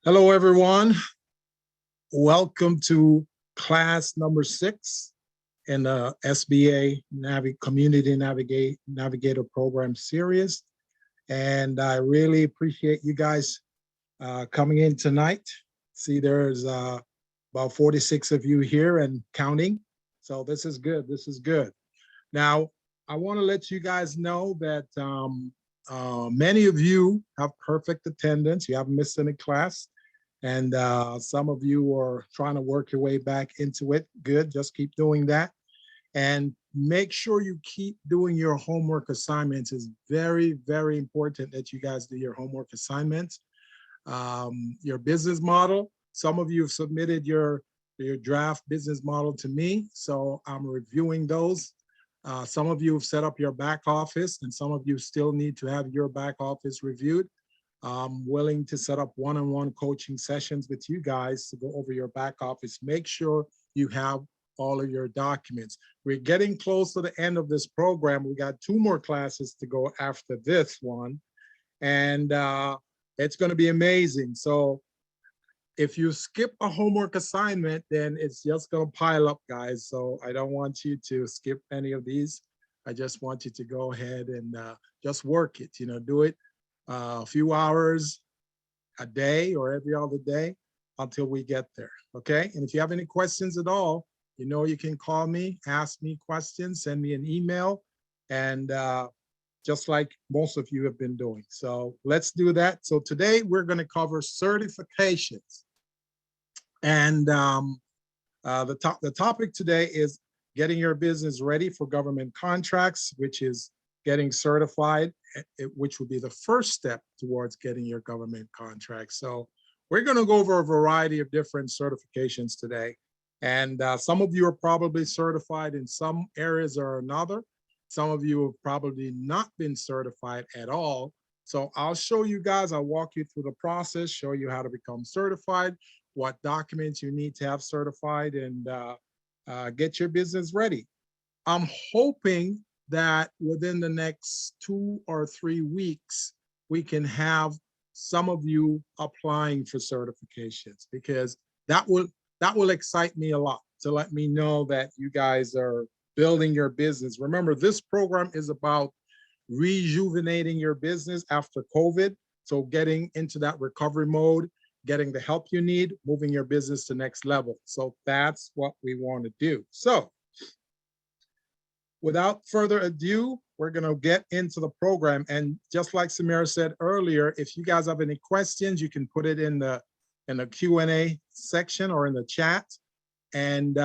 Hello, everyone. Welcome to class number 6 in the SBA Community Navigator Program series. And I really appreciate you guys coming in tonight. See, there's about 46 of you here and counting. So this is good. This is good. Now, I want to let you guys know that many of you have perfect attendance. You haven't missed any class. And some of you are trying to work your way back into it. Good, just keep doing that. And make sure you keep doing your homework assignments. It's very, very important that you guys do your homework assignments. Your business model, some of you have submitted your draft business model to me, so I'm reviewing those. Some of you have set up your back office, and some of you still need to have your back office reviewed. I'm willing to set up one-on-one coaching sessions with you guys to go over your back office. Make sure you have all of your documents. We're getting close to the end of this program. We got 2 more classes to go after this one, and it's going to be amazing. So if you skip a homework assignment, then it's just going to pile up, guys. So I don't want you to skip any of these. I just want you to go ahead and just work it, do it a few hours a day or every other day until we get there, okay? And if you have any questions at all, you can call me, ask me questions, send me an email, and just like most of you have been doing. So let's do that. So today we're going to cover certifications. And the topic today is getting your business ready for government contracts, which is getting certified, which would be the first step towards getting your government contract. So we're going to go over a variety of different certifications today. And some of you are probably certified in some areas or another. Some of you have probably not been certified at all. So I'll show you guys, I'll walk you through the process, show you how to become certified, what documents you need to have certified, and get your business ready. I'm hoping that within the next 2 or 3 weeks, we can have some of you applying for certifications, because that will excite me a lot to let me know that you guys are building your business. Remember, this program is about rejuvenating your business after COVID. So getting into that recovery mode, getting the help you need, moving your business to next level. So that's what we want to do. So without further ado, we're going to get into the program. And just like Samira said earlier, if you guys have any questions, you can put it in the Q&A section or in the chat. And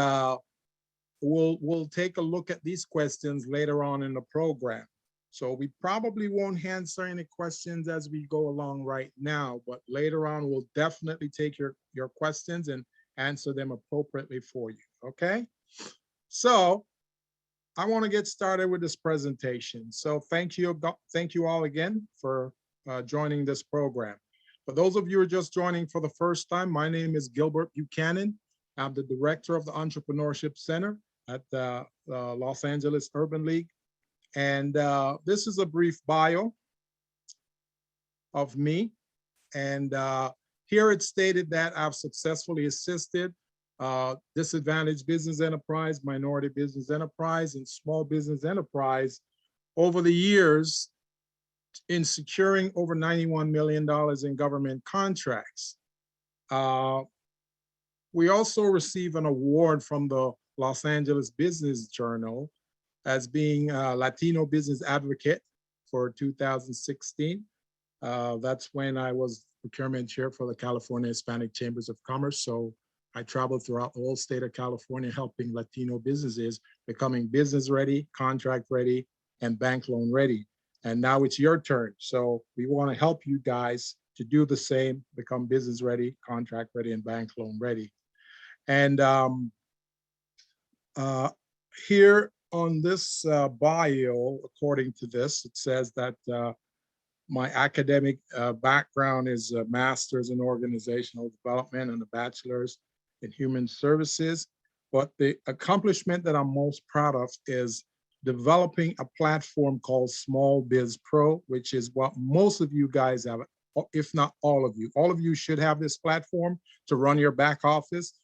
we'll take a look at these questions later on in the program. So we probably won't answer any questions as we go along right now, but later on, we'll definitely take your questions and answer them appropriately for you, okay? So I want to get started with this presentation. So thank you all again for joining this program. For those of you who are just joining for the first time, my name is Gilbert Buchanan. I'm the director of the Entrepreneurship Center at the Los Angeles Urban League. And this is a brief bio of me. And here it's stated that I've successfully assisted disadvantaged business enterprise, minority business enterprise, and small business enterprise over the years in securing over $91 million in government contracts. We also receive an award from the Los Angeles Business Journal as being a Latino Business Advocate for 2016. That's when I was procurement chair for the California Hispanic Chambers of Commerce. So I traveled throughout the whole state of California, helping Latino businesses becoming business ready, contract ready, and bank loan ready. And now it's your turn. So we want to help you guys to do the same, become business ready, contract ready, and bank loan ready. And here on this bio, according to this, it says that my academic background is a master's in organizational development and a bachelor's in human services. But the accomplishment that I'm most proud of is developing a platform called Small Biz Pro, which is what most of you guys have if not all of you. All of you should have this platform to run your back office.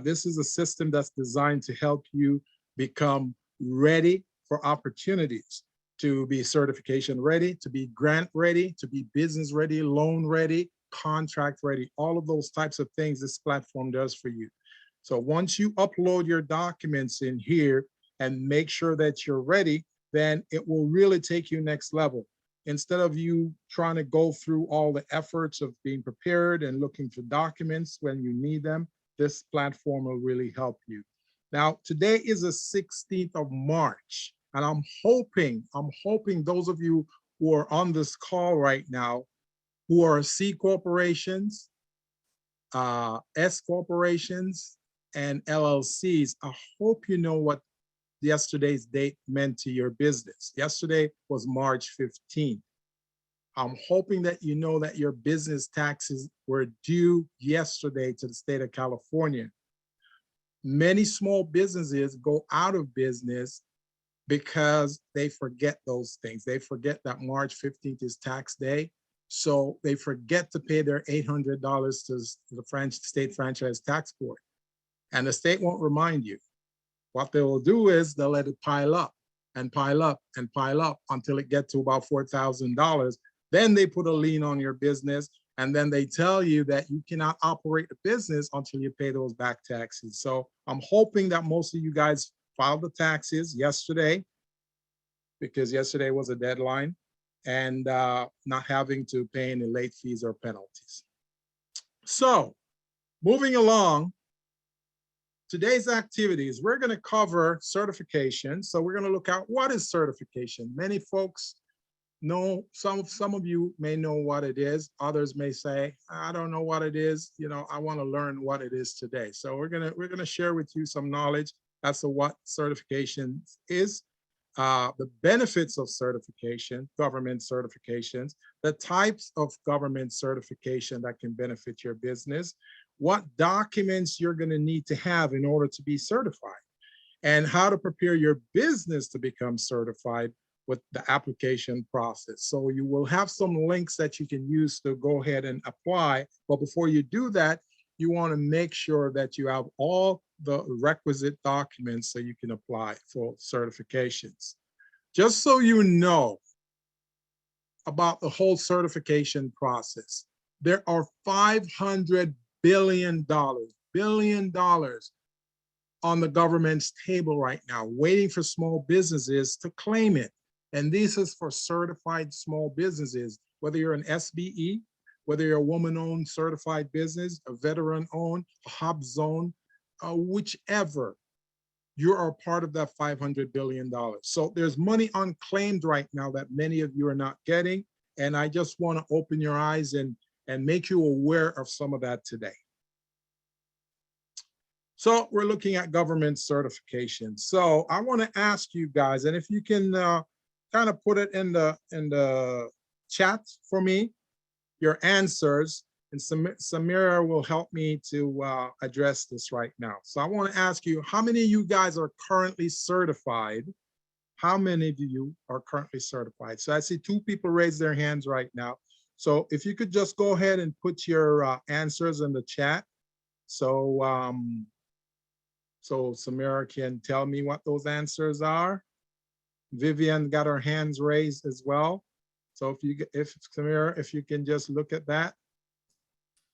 This is a system that's designed to help you become ready for opportunities, to be certification ready, to be grant ready, to be business ready, loan ready, contract ready, all of those types of things this platform does for you. So once you upload your documents in here and make sure that you're ready, then it will really take you next level. Instead of you trying to go through all the efforts of being prepared and looking for documents when you need them, this platform will really help you. Now, today is the 16th of March, and I'm hoping those of you who are on this call right now, who are C corporations, S corporations, and LLCs, I hope you know what yesterday's date meant to your business. Yesterday was March 15th. I'm hoping that you know that your business taxes were due yesterday to the state of California. Many small businesses go out of business because they forget those things. They forget that March 15th is tax day. So they forget to pay their $800 to the state franchise tax board. And the state won't remind you. What they will do is they'll let it pile up and pile up and pile up until it gets to about $4,000. Then they put a lien on your business, and then they tell you that you cannot operate the business until you pay those back taxes. So I'm hoping that most of you guys filed the taxes yesterday, because yesterday was a deadline, and not having to pay any late fees or penalties. So moving along, today's activities, we're going to cover certification. So we're going to look at what is certification. Many folks know, some of you may know what it is. Others may say, I don't know what it is. You know, I want to learn what it is today. So we're gonna share with you some knowledge as to what certification is, the benefits of certification, government certifications, the types of government certification that can benefit your business, what documents you're going to need to have in order to be certified, and how to prepare your business to become certified with the application process. So you will have some links that you can use to go ahead and apply. But before you do that, you want to make sure that you have all the requisite documents so you can apply for certifications. Just so you know about the whole certification process, there are $500 billion on the government's table right now, waiting for small businesses to claim it. And this is for certified small businesses, whether you're an SBE, whether you're a woman-owned certified business, a veteran-owned, a HUBZone, whichever, you are part of that $500 billion. So there's money unclaimed right now that many of you are not getting. And I just want to open your eyes and make you aware of some of that today. So we're looking at government certification. So I want to ask you guys, and if you can kind of put it in the chat for me, your answers, and Samira will help me to address this right now. So I want to ask you, how many of you guys are currently certified? How many of you are currently certified? So I see 2 people raise their hands right now. So if you could just go ahead and put your answers in the chat. So, so Samira can tell me what those answers are. Vivian got her hands raised as well. So if Samira, if you can just look at that.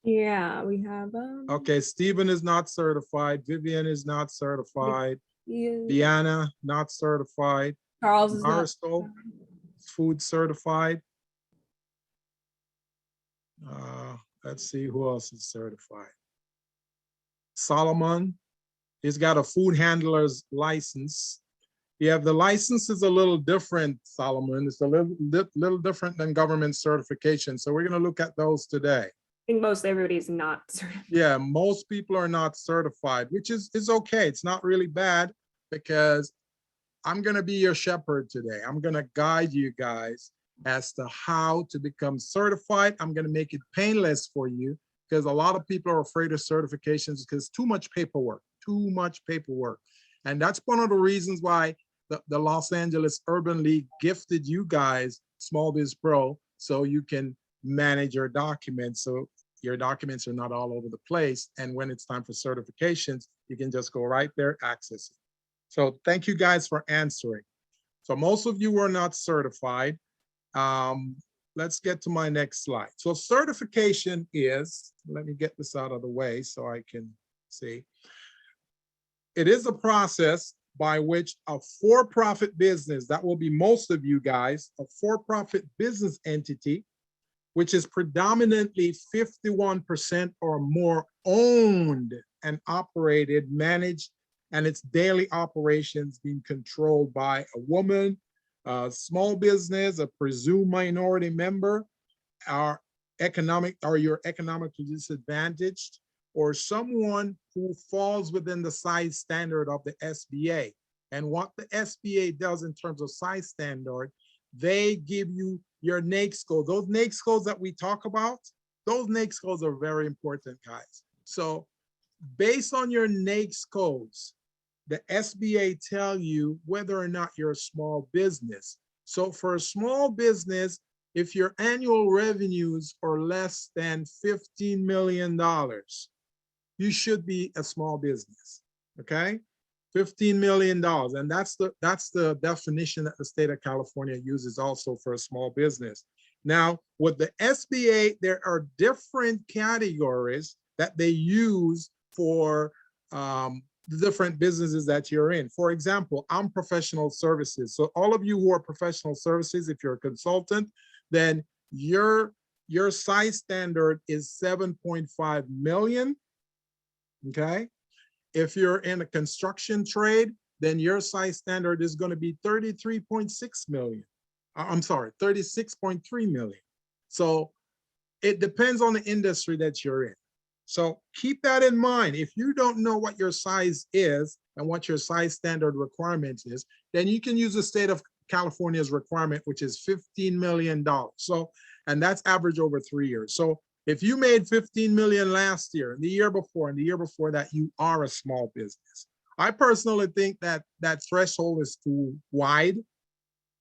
Yeah, we have. Okay, Stephen is not certified. Vivian is not certified. Deanna, not certified. Charles is Marisol, not. food certified. Let's see who else is certified. Solomon, he's got a food handler's license. Yeah, the license is a little different, Solomon. It's a little different than government certification. So we're going to look at those today. I think most everybody's not certified. Yeah, most people are not certified, which is okay. It's not really bad, because I'm going to be your shepherd today. I'm going to guide you guys as to how to become certified. I'm going to make it painless for you, because a lot of people are afraid of certifications because too much paperwork. And that's one of the reasons why the Los Angeles Urban League gifted you guys Small Biz Pro, so you can manage your documents so your documents are not all over the place. And when it's time for certifications, you can just go right there, access it. So thank you guys for answering. So most of you were not certified. Let's get to my next slide. So certification is, let me get this out of the way so I can see. It is a process by which a for-profit business, that will be most of you guys, a for-profit business entity, which is predominantly 51% or more owned and operated, managed, and its daily operations being controlled by a woman, a small business, a presumed minority member, or you're economically disadvantaged, or someone who falls within the size standard of the SBA. And what the SBA does in terms of size standard, they give you your NAICS code. Those NAICS codes that we talk about, those NAICS codes are very important, guys. So based on your NAICS codes, the SBA tell you whether or not you're a small business. So for a small business, if your annual revenues are less than $15 million, you should be a small business, okay? $15 million, and that's the definition that the state of California uses also for a small business. Now, with the SBA, there are different categories that they use for the different businesses that you're in. For example, I'm professional services. So all of you who are professional services, if you're a consultant, then your size standard is 7.5 million, okay? If you're in a construction trade, then your size standard is going to be 33.6 million. I'm sorry, 36.3 million. So it depends on the industry that you're in. So keep that in mind. If you don't know what your size is and what your size standard requirement is, then you can use the state of California's requirement, which is $15 million. So, and that's average over 3 years. So if you made 15 million last year and the year before and the year before that, you are a small business. I personally think that that threshold is too wide.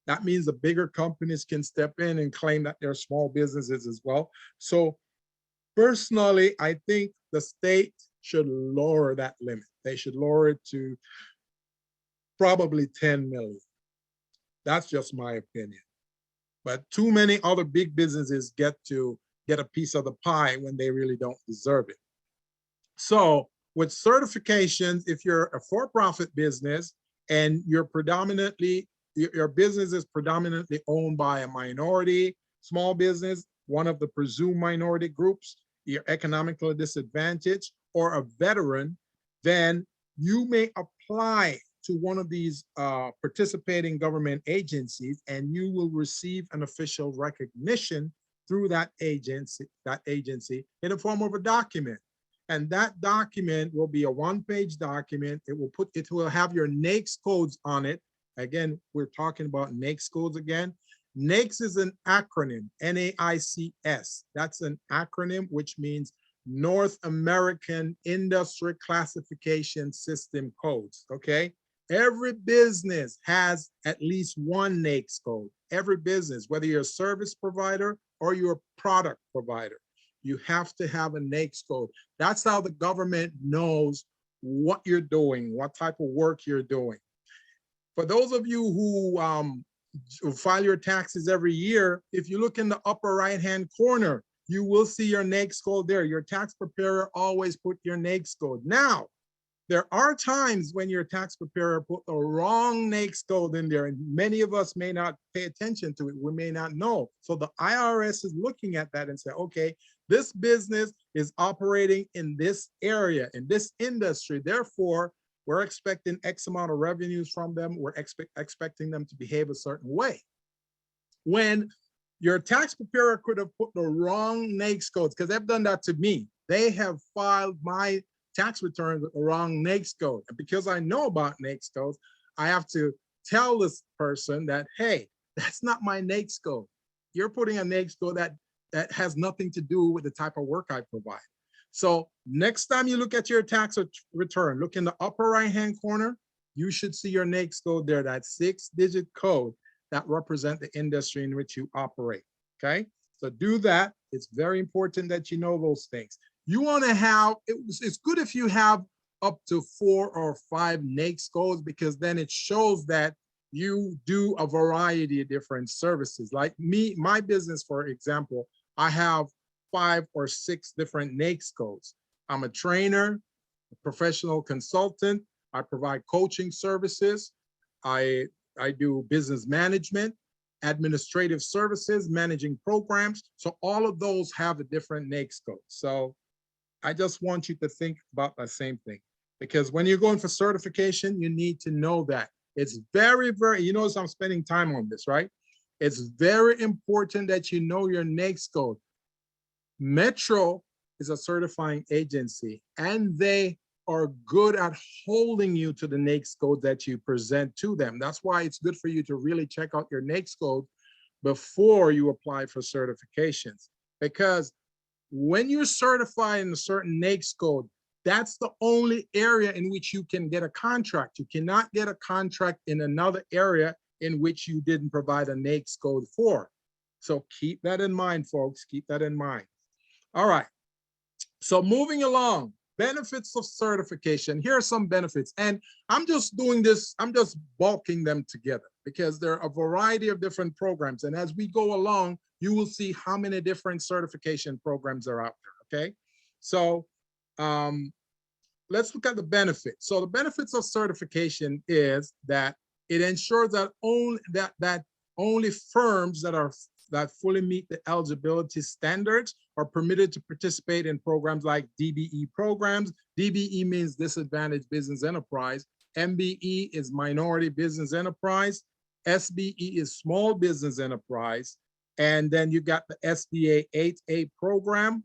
That means the bigger companies can step in and claim that they're small businesses as well. So personally, I think the state should lower that limit. They should lower it to probably 10 million. That's just my opinion. But too many other big businesses get a piece of the pie when they really don't deserve it. So with certifications, if you're a for-profit business and you're predominantly, your business is predominantly owned by a minority, small business, one of the presumed minority groups, you're economically disadvantaged, or a veteran, then you may apply to one of these participating government agencies and you will receive an official recognition through that agency in the form of a document. And that document will be a one-page document. It will have your NAICS codes on it. Again, we're talking about NAICS codes again. NAICS is an acronym, N-A-I-C-S. That's an acronym which means North American Industry Classification System codes, okay? Every business has at least one NAICS code. Every business, whether you're a service provider or you're a product provider, you have to have a NAICS code. That's how the government knows what you're doing, what type of work you're doing. For those of you who file your taxes every year, if you look in the upper right-hand corner, you will see your NAICS code there. Your tax preparer always put your NAICS code. Now, there are times when your tax preparer put the wrong NAICS code in there, and many of us may not pay attention to it. We may not know. So the IRS is looking at that and say, okay, this business is operating in this area, in this industry. Therefore, we're expecting X amount of revenues from them. We're expecting them to behave a certain way. When your tax preparer could have put the wrong NAICS codes, because they've done that to me. They have filed my tax returns with the wrong NAICS code. And because I know about NAICS codes, I have to tell this person that, hey, that's not my NAICS code. You're putting a NAICS code that has nothing to do with the type of work I provide. So next time you look at your tax return, look in the upper right-hand corner, you should see your NAICS code there, that 6-digit code that represent the industry in which you operate, okay? So do that. It's very important that you know those things. You want to have, it's good if you have up to 4 or 5 NAICS codes, because then it shows that you do a variety of different services. Like me, my business, for example, I have 5 or 6 different NAICS codes. I'm a trainer, a professional consultant. I provide coaching services. I do business management, administrative services, managing programs. So all of those have a different NAICS code. So I just want you to think about the same thing, because when you're going for certification, you need to know that. It's very, very, you notice I'm spending time on this, right? It's very important that you know your NAICS code. Metro is a certifying agency, and they are good at holding you to the NAICS code that you present to them. That's why it's good for you to really check out your NAICS code before you apply for certifications. Because when you're certified in a certain NAICS code, that's the only area in which you can get a contract. You cannot get a contract in another area in which you didn't provide a NAICS code for. So keep that in mind, folks. Keep that in mind. All right. So moving along, benefits of certification. Here are some benefits. And I'm just doing this, I'm just bulking them together because there are a variety of different programs. And as we go along, you will see how many different certification programs are out there, okay? So let's look at the benefits. So the benefits of certification is that it ensures that only firms that fully meet the eligibility standards are permitted to participate in programs like DBE programs. DBE means Disadvantaged Business Enterprise. MBE is Minority Business Enterprise. SBE is Small Business Enterprise. And then you got the SBA 8A program,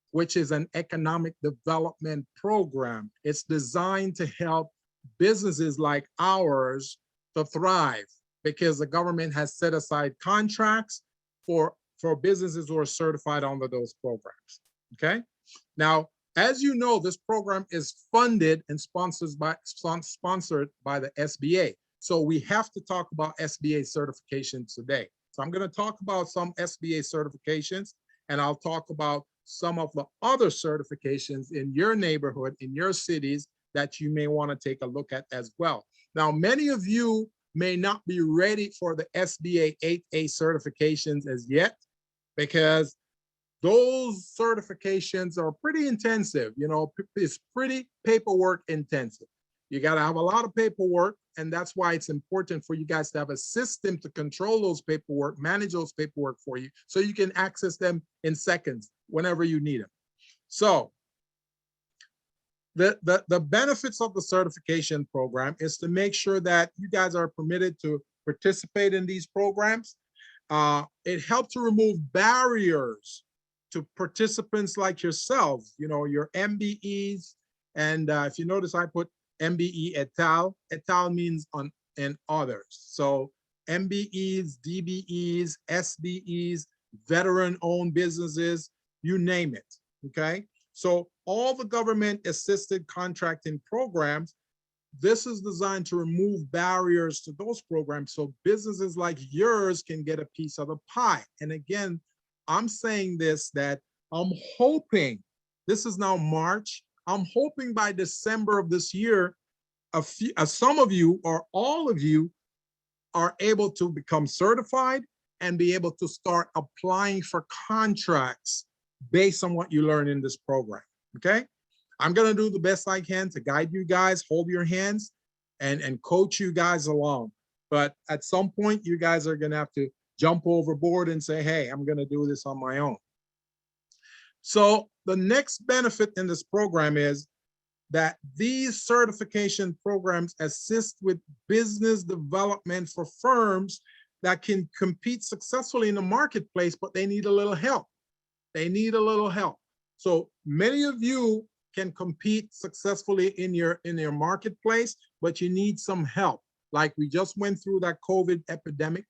which is an economic development program. It's designed to help businesses like ours to thrive, because the government has set aside contracts for businesses who are certified under those programs, okay? Now, as you know, this program is funded and sponsored by the SBA. So we have to talk about SBA certifications today. So I'm gonna talk about some SBA certifications, and I'll talk about some of the other certifications in your neighborhood, in your cities, that you may wanna take a look at as well. Now, many of you may not be ready for the SBA 8A certifications as yet, because those certifications are pretty intensive. You know, it's pretty paperwork intensive. You got to have a lot of paperwork, and that's why it's important for you guys to have a system to control those paperwork, manage those paperwork for you, so you can access them in seconds whenever you need them. So the benefits of the certification program is to make sure that you guys are permitted to participate in these programs. It helps to remove barriers to participants like yourselves, you know, your MBEs. And if you notice, I put MBE et al. Et al means on and others. So MBEs, DBEs, SBEs, veteran-owned businesses, you name it, okay? So all the government-assisted contracting programs, this is designed to remove barriers to those programs so businesses like yours can get a piece of the pie. And again, I'm saying this, that I'm hoping, this is now March, I'm hoping by December of this year, some of you or all of you are able to become certified and be able to start applying for contracts based on what you learn in this program, okay? I'm gonna do the best I can to guide you guys, hold your hands, and coach you guys along. But at some point, you guys are gonna have to jump overboard and say, hey, I'm gonna do this on my own. So the next benefit in this program is that these certification programs assist with business development for firms that can compete successfully in the marketplace, but they need a little help. They need a little help. So many of you can compete successfully in your marketplace, but you need some help. Like we just went through that COVID epidemic,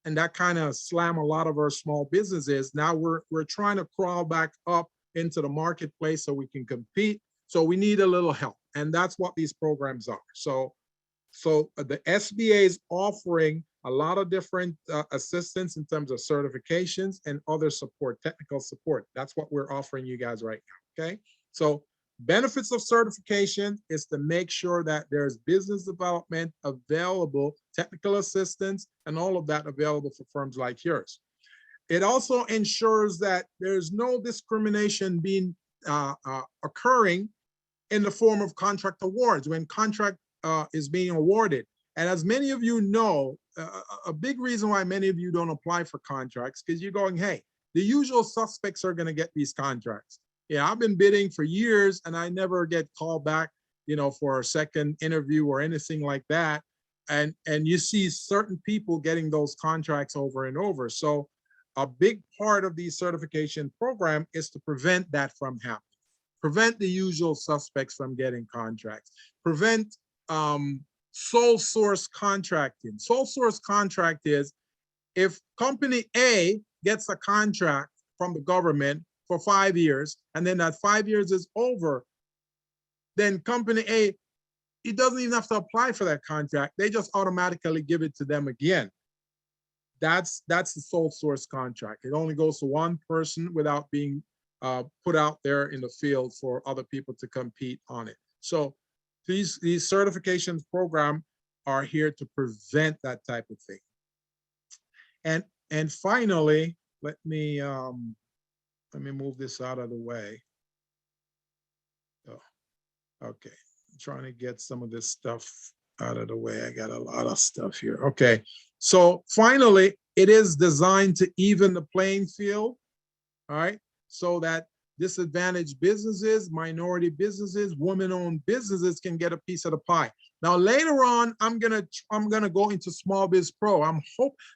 and that kind of slammed a lot of our small businesses. Now we're trying to crawl back up into the marketplace so we can compete. So we need a little help, and that's what these programs are. So the SBA is offering a lot of different assistance in terms of certifications and other support, technical support. That's what we're offering you guys right now, okay? So benefits of certification is to make sure that there's business development available, technical assistance, and all of that available for firms like yours. It also ensures that there's no discrimination being occurring in the form of contract awards when contract is being awarded. And as many of you know, a big reason why many of you don't apply for contracts, because you're going, hey, the usual suspects are going to get these contracts. Yeah, I've been bidding for years and I never get called back, you know, for a second interview or anything like that. And you see certain people getting those contracts over and over. So a big part of the certification program is to prevent that from happening. Prevent the usual suspects from getting contracts. Prevent sole source contracting. Sole source contract is if company A gets a contract from the government for 5 years, and then that 5 years is over, then company A, it doesn't even have to apply for that contract. They just automatically give it to them again. That's the sole source contract. It only goes to one person without being put out there in the field for other people to compete on it. So these certifications program are here to prevent that type of thing. And finally, let me move this out of the way. Oh, okay, I'm trying to get some of this stuff out of the way. I got a lot of stuff here. Okay, so finally, it is designed to even the playing field, all right, so that disadvantaged businesses, minority businesses, women-owned businesses can get a piece of the pie. Now later on, I'm gonna go into Small Biz Pro.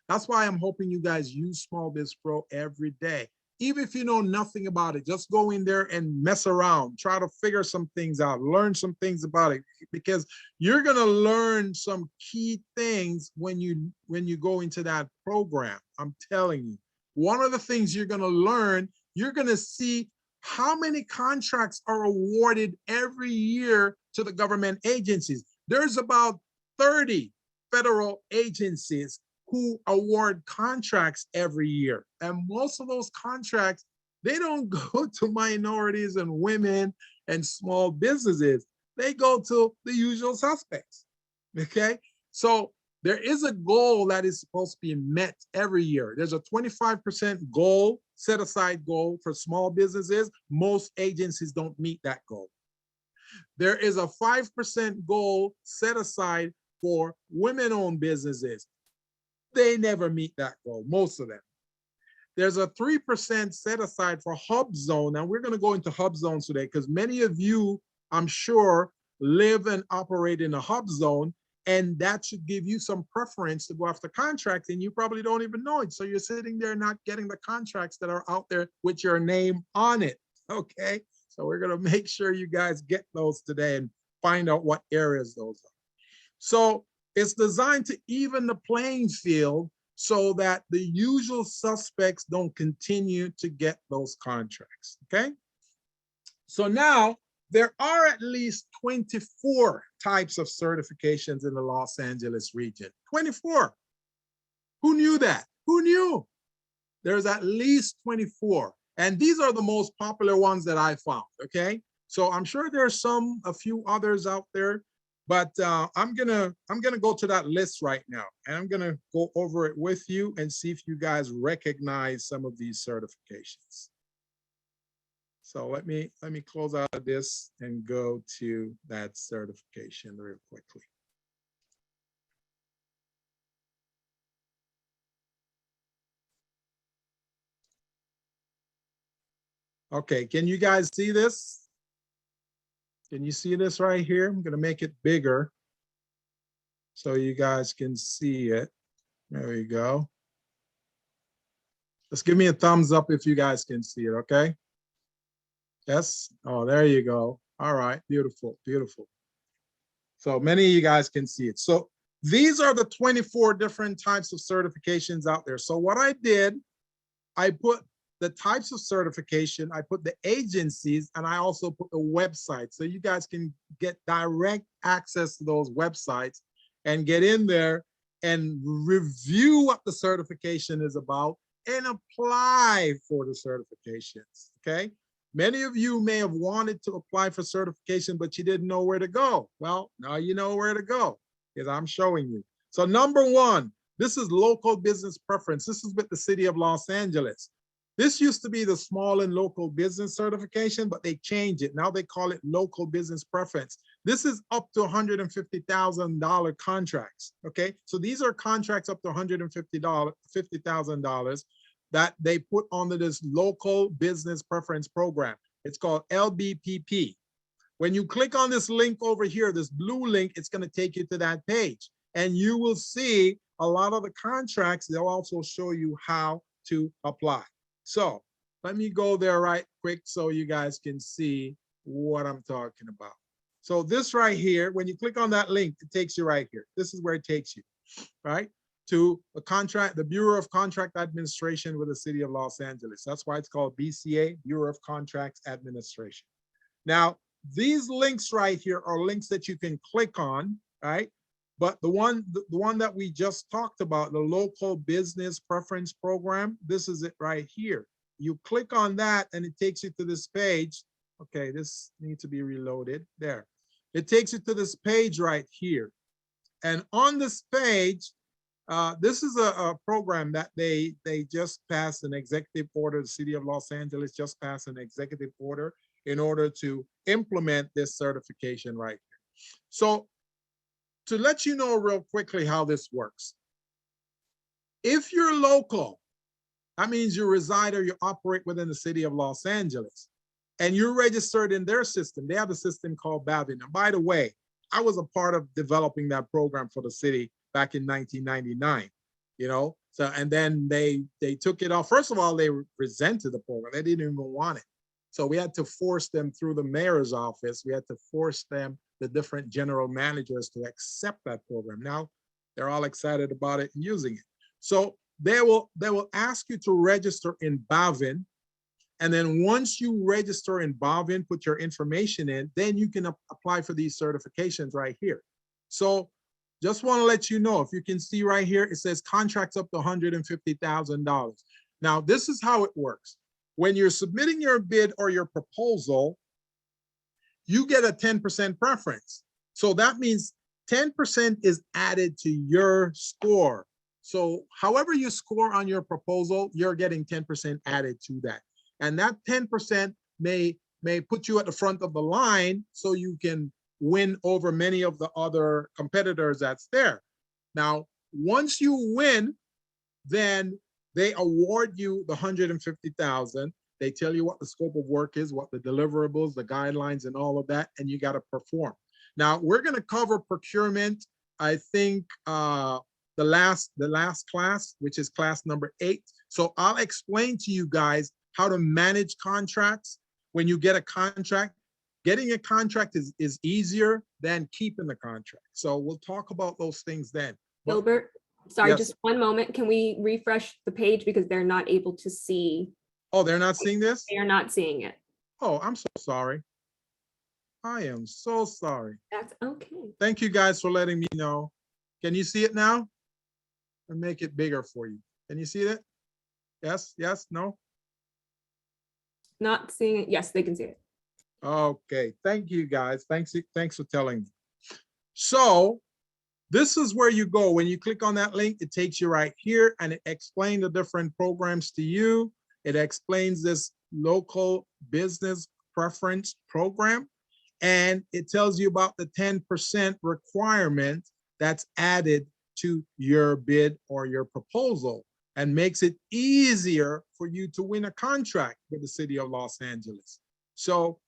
That's why I'm hoping you guys use Small Biz Pro every day. Even if you know nothing about it, just go in there and mess around, try to figure some things out, learn some things about it, because you're gonna learn some key things when you go into that program. I'm telling you, one of the things you're gonna learn, you're gonna see how many contracts are awarded every year to the government agencies. There's about 30 federal agencies who award contracts every year. And most of those contracts, they don't go to minorities and women and small businesses. They go to the usual suspects, okay? So there is a goal that is supposed to be met every year. There's a 25% goal, set aside goal for small businesses. Most agencies don't meet that goal. There is a 5% goal set aside for women-owned businesses. They never meet that goal, most of them. There's a 3% set aside for HUBZone. Now we're gonna go into HubZones today because many of you, I'm sure, live and operate in a HubZone, and that should give you some preference to go after contracts, and you probably don't even know it. So you're sitting there not getting the contracts that are out there with your name on it, okay? So we're gonna make sure you guys get those today and find out what areas those are. So it's designed to even the playing field so that the usual suspects don't continue to get those contracts, okay? So now there are at least 24 types of certifications in the Los Angeles region. 24. Who knew that? Who knew? There's at least 24. And these are the most popular ones that I found, okay? So I'm sure there's a few others out there, but I'm gonna go to that list right now, and I'm gonna go over it with you and see if you guys recognize some of these certifications. So let me close out of this and go to that certification real quickly. Okay, can you guys see this? Can you see this right here? I'm gonna make it bigger so you guys can see it. There we go. Just give me a thumbs up if you guys can see it, okay? Yes? Oh, there you go. All right, beautiful, beautiful. So many of you guys can see it. So these are the 24 different types of certifications out there. So what I did, I put the types of certification, I put the agencies, and I also put the website. So you guys can get direct access to those websites and get in there and review what the certification is about and apply for the certifications, okay? Many of you may have wanted to apply for certification, but you didn't know where to go. Well, now you know where to go, because I'm showing you. So number one, this is local business preference. This is with the city of Los Angeles. This used to be the small and local business certification, but they changed it. Now they call it local business preference. This is up to $150,000 contracts, okay? So these are contracts up to $150,000 that they put under this local business preference program. It's called LBPP. When you click on this link over here, this blue link, it's gonna take you to that page. And you will see a lot of the contracts. They'll also show you how to apply. So let me go there right quick so you guys can see what I'm talking about. So this right here, when you click on that link, it takes you right here. This is where it takes you, right? To the contract, the Bureau of Contract Administration with the city of Los Angeles. That's why it's called BCA, Bureau of Contracts Administration. Now, these links right here are links that you can click on, right? But the one that we just talked about, the local business preference program, this is it right here. You click on that and it takes you to this page. Okay, this needs to be reloaded. There. It takes you to this page right here. And on this page, this is a program that they just passed an executive order. The city of Los Angeles just passed an executive order in order to implement this certification right here. So to let you know real quickly how this works. If you're local, that means you reside or you operate within the city of Los Angeles, and you're registered in their system. They have a system called BAVIN. And by the way, I was a part of developing that program for the city back in 1999, you know? So, and then they took it off. First of all, they resented the program. They didn't even want it. So we had to force them through the mayor's office. We had to force them, the different general managers, to accept that program. Now they're all excited about it and using it. So they will ask you to register in BAVIN. And then once you register in BAVIN, put your information in, then you can apply for these certifications right here. So just want to let you know, if you can see right here, it says contracts up to $150,000. Now, this is how it works. When you're submitting your bid or your proposal, you get a 10% preference. So that means 10% is added to your score. So however you score on your proposal, you're getting 10% added to that. And that 10% may put you at the front of the line so you can win over many of the other competitors that's there. Now, once you win, then they award you the $150,000. They tell you what the scope of work is, what the deliverables, the guidelines, and all of that, and you got to perform. Now, we're going to cover procurement, I think, the last class, which is class number 8. So I'll explain to you guys how to manage contracts. When you get a contract, getting a contract is easier than keeping the contract. So we'll talk about those things then. Gilbert, sorry, Yes. just one moment. Can we refresh the page because they're not able to see? Oh, they're not seeing this? They are not seeing it. Oh, I'm so sorry. I am so sorry. That's okay. Thank you guys for letting me know. Can you see it now? And make it bigger for you. Can you see it? Yes, yes, no? Not seeing it. Yes, they can see it. Okay, thank you guys. Thanks for telling me. So this is where you go. When you click on that link, it takes you right here and it explains the different programs to you. It explains this local business preference program, and it tells you about the 10% requirement that's added to your bid or your proposal, and makes it easier for you to win a contract with the city of Los Angeles. So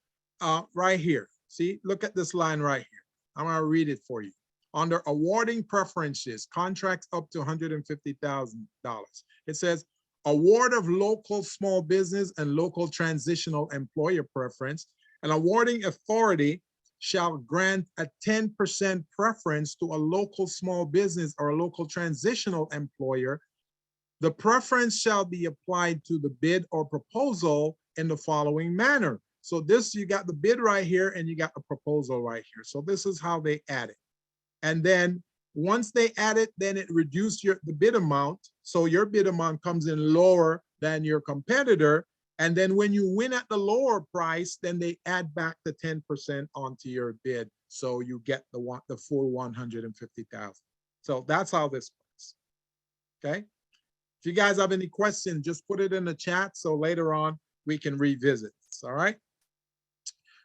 right here, see, look at this line right here. I'm gonna read it for you. Under awarding preferences, contracts up to $150,000. It says, award of local small business and local transitional employer preference. An awarding authority shall grant a 10% preference to a local small business or a local transitional employer. The preference shall be applied to the bid or proposal in the following manner. So this, you got the bid right here and you got the proposal right here. So this is how they add it. And then Once they add it, then it reduces the bid amount. So your bid amount comes in lower than your competitor. And then when you win at the lower price, then they add back the 10% onto your bid. So you get the full 150,000. So that's how this works. Okay. If you guys have any questions, just put it in the chat. So later on, we can revisit this. All right.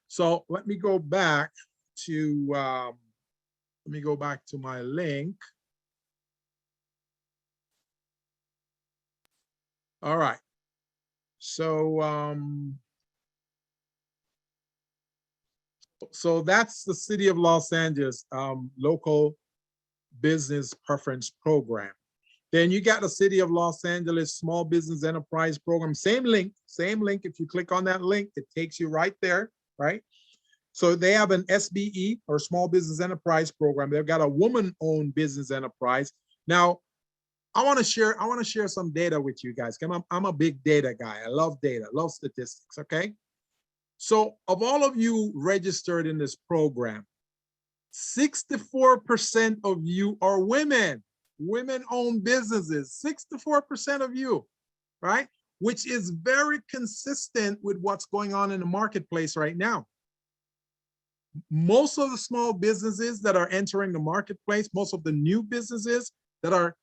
So let me go back to, my link. All right. So, so that's the City of Los Angeles local business preference program. Then you got the City of Los Angeles Small Business Enterprise Program. Same link. If you click on that link, it takes you right there, right? So they have an SBE or Small Business Enterprise Program. They've got a woman-owned business enterprise. Now, I want to share some data with you guys. I'm a big data guy. I love data, love statistics. Okay. So of all of you registered in this program, 64% of you are women, women-owned businesses, 64% of you, right? Which is very consistent with what's going on in the marketplace right now. Most of the small businesses that are entering the marketplace, most of the new businesses that are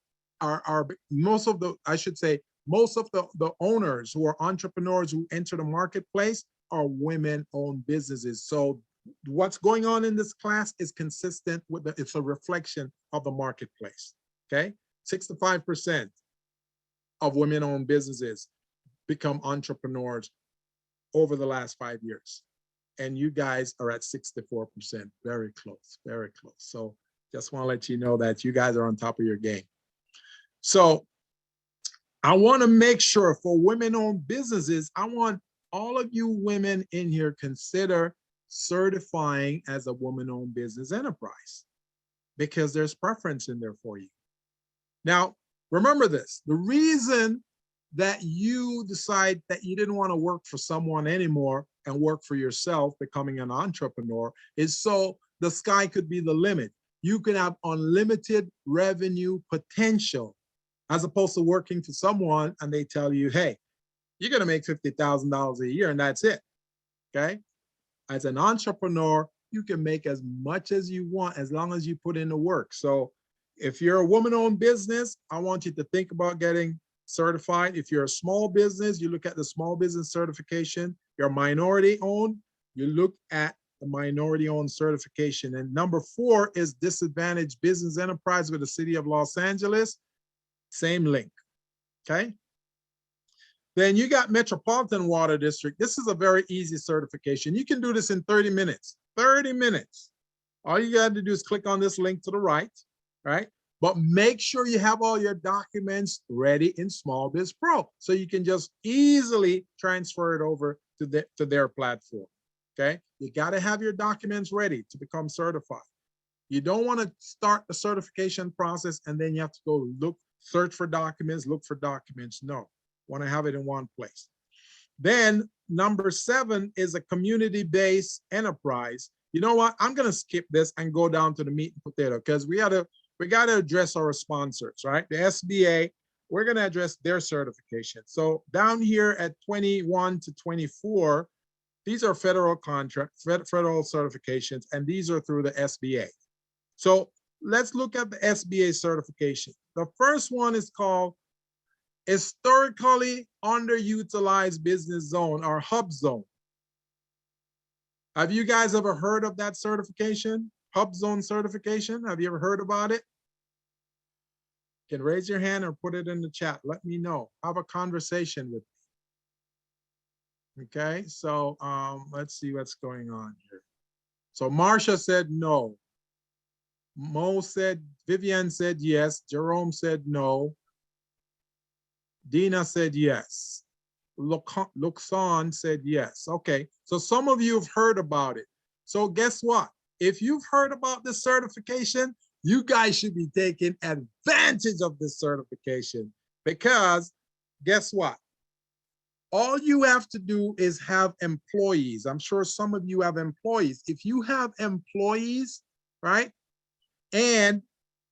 most of the owners who are entrepreneurs who enter the marketplace are women-owned businesses. So what's going on in this class is consistent with it's a reflection of the marketplace. Okay, 65% of women-owned businesses become entrepreneurs over the last 5 years. And you guys are at 64%, very close, very close. So just want to let you know that you guys are on top of your game. So I want to make sure for women-owned businesses, I want all of you women in here consider certifying as a woman-owned business enterprise because there's preference in there for you. Now, remember this, the reason that you decide that you didn't want to work for someone anymore and work for yourself, becoming an entrepreneur, is so the sky could be the limit. You can have unlimited revenue potential as opposed to working for someone and they tell you, hey, you're going to make $50,000 a year and that's it. Okay. As an entrepreneur, you can make as much as you want as long as you put in the work. So if you're a woman-owned business, I want you to think about getting certified. If you're a small business, you look at the small business certification. You're minority-owned, you look at the minority-owned certification. And number 4 is disadvantaged business enterprise with the City of Los Angeles. Same link. Okay. Then you got Metropolitan Water District. This is a very easy certification. You can do this in 30 minutes. 30 minutes. All you got to do is click on this link to the right, right? But make sure you have all your documents ready in Small Biz Pro so you can just easily transfer it over to their platform. Okay, you got to have your documents ready to become certified. You don't want to start the certification process and then you have to go search for documents, look for documents. No, want to have it in one place. Then number 7 is a community-based enterprise. You know what? I'm going to skip this and go down to the meat and potato because we got to address our sponsors, right? The SBA, we're going to address their certification. So down here at 21 to 24, these are federal certifications, and these are through the SBA. So let's look at the SBA certification. The first one is called Historically Underutilized Business Zone, or HUBZone. Have you guys ever heard of that certification? HUBZone Certification, have you ever heard about it? You can raise your hand or put it in the chat. Let me know. Have a conversation with me. Okay, so let's see what's going on here. So Marsha said no. Mo said, Vivian said yes. Jerome said no. Dina said yes. Luxon said yes. Okay, so some of you have heard about it. So guess what? If you've heard about this certification, you guys should be taking advantage of this certification because guess what? All you have to do is have employees. I'm sure some of you have employees. If you have employees, right, and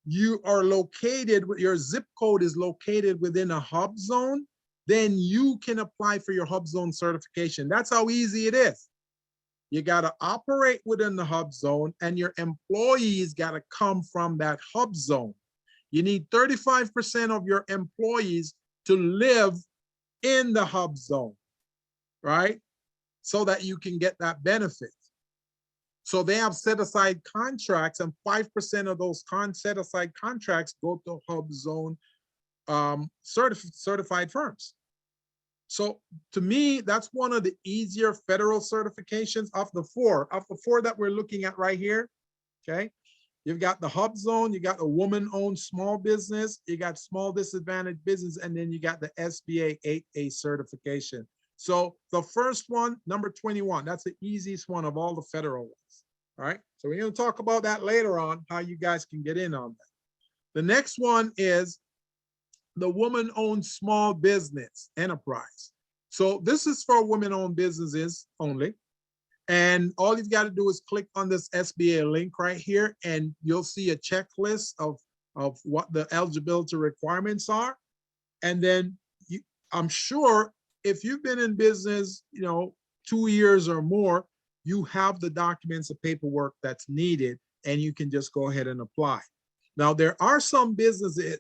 you are located, your zip code is located within a hub zone, then you can apply for your HUBZone certification. That's how easy it is. You got to operate within the hub zone, and your employees got to come from that hub zone. You need 35% of your employees to live in the hub zone, right? So that you can get that benefit. So they have set aside contracts, and 5% of those set aside contracts go to HUBZone certified firms. So to me, that's one of the easier federal certifications of the four that we're looking at right here. Okay. You've got the HUBZone, you got the woman-owned small business, you got small disadvantaged business, and then you got the SBA 8A certification. So the first one, number 21, that's the easiest one of all the federal ones. All right. So we're going to talk about that later on, how you guys can get in on that. The next one is the woman-owned small business enterprise. So this is for women-owned businesses only. And all you've got to do is click on this SBA link right here, and you'll see a checklist of what the eligibility requirements are. And then I'm sure if you've been in business, 2 years or more, you have the documents and paperwork that's needed, and you can just go ahead and apply. Now, there are some businesses,